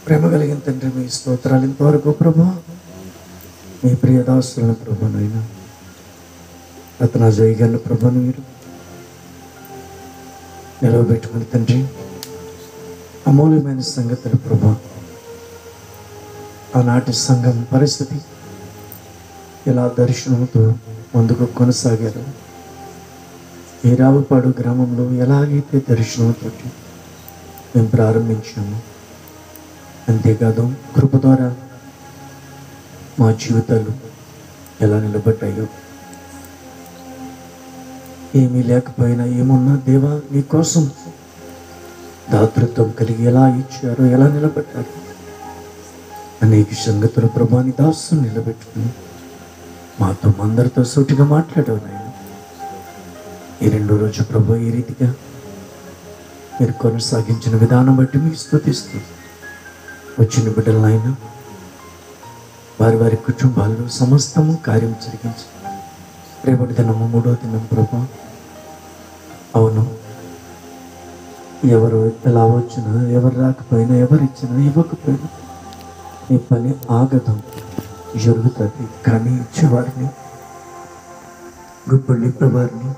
Speaker 1: ప్రేమ కలిగిన తండ్రి మీ స్తోత్రాలు ఇంతవరకు ప్రభు. మీ ప్రియదాసులను ప్రభునైనా రత్నాజయ్ గారిని ప్రభును మీరు
Speaker 4: నిలవబెట్టుకుని తండ్రి అమూల్యమైన సంగతులు ప్రభా, ఆనాటి సంఘం పరిస్థితి ఎలా దర్శనంతో ముందుకు కొనసాగారు, ఈ రావుపాడు గ్రామంలో ఎలాగైతే దర్శనంతో మేము ప్రారంభించాము, అంతేకాదు కృప ద్వారా మా జీవితాలు ఎలా నిలబడ్డాయో, ఏమీ లేకపోయినా ఏమున్నా దేవా నీ కోసం దాతృత్వం కలిగి ఎలా ఇచ్చారో, ఎలా నిలబడ్డారు అనేక సంగతులు ప్రభాని దాసుని నిలబెట్టుకుని మాతో అందరితో సూటిగా మాట్లాడావు నాయన. ఈ రెండో రోజు ప్రభు ఈ రీతిగా మీరు కొనసాగించిన విధానం బట్టి మీకు స్తుతిస్తూ వచ్చిన బిడ్డలైనా వారి వారి కుటుంబాల్లో సమస్తము కార్యం జరిగించి రేపటి దినము 3వ దినం ప్రభు. అవును, ఎవరు ఎలా వచ్చినా, ఎవరు రాకపోయినా, ఎవరిచ్చినా ఇవ్వకపోయినా ఈ పని ఆగదు, జరుగుతుంది. కానీ ఇచ్చేవారిని, గుప్పల్లి వారిని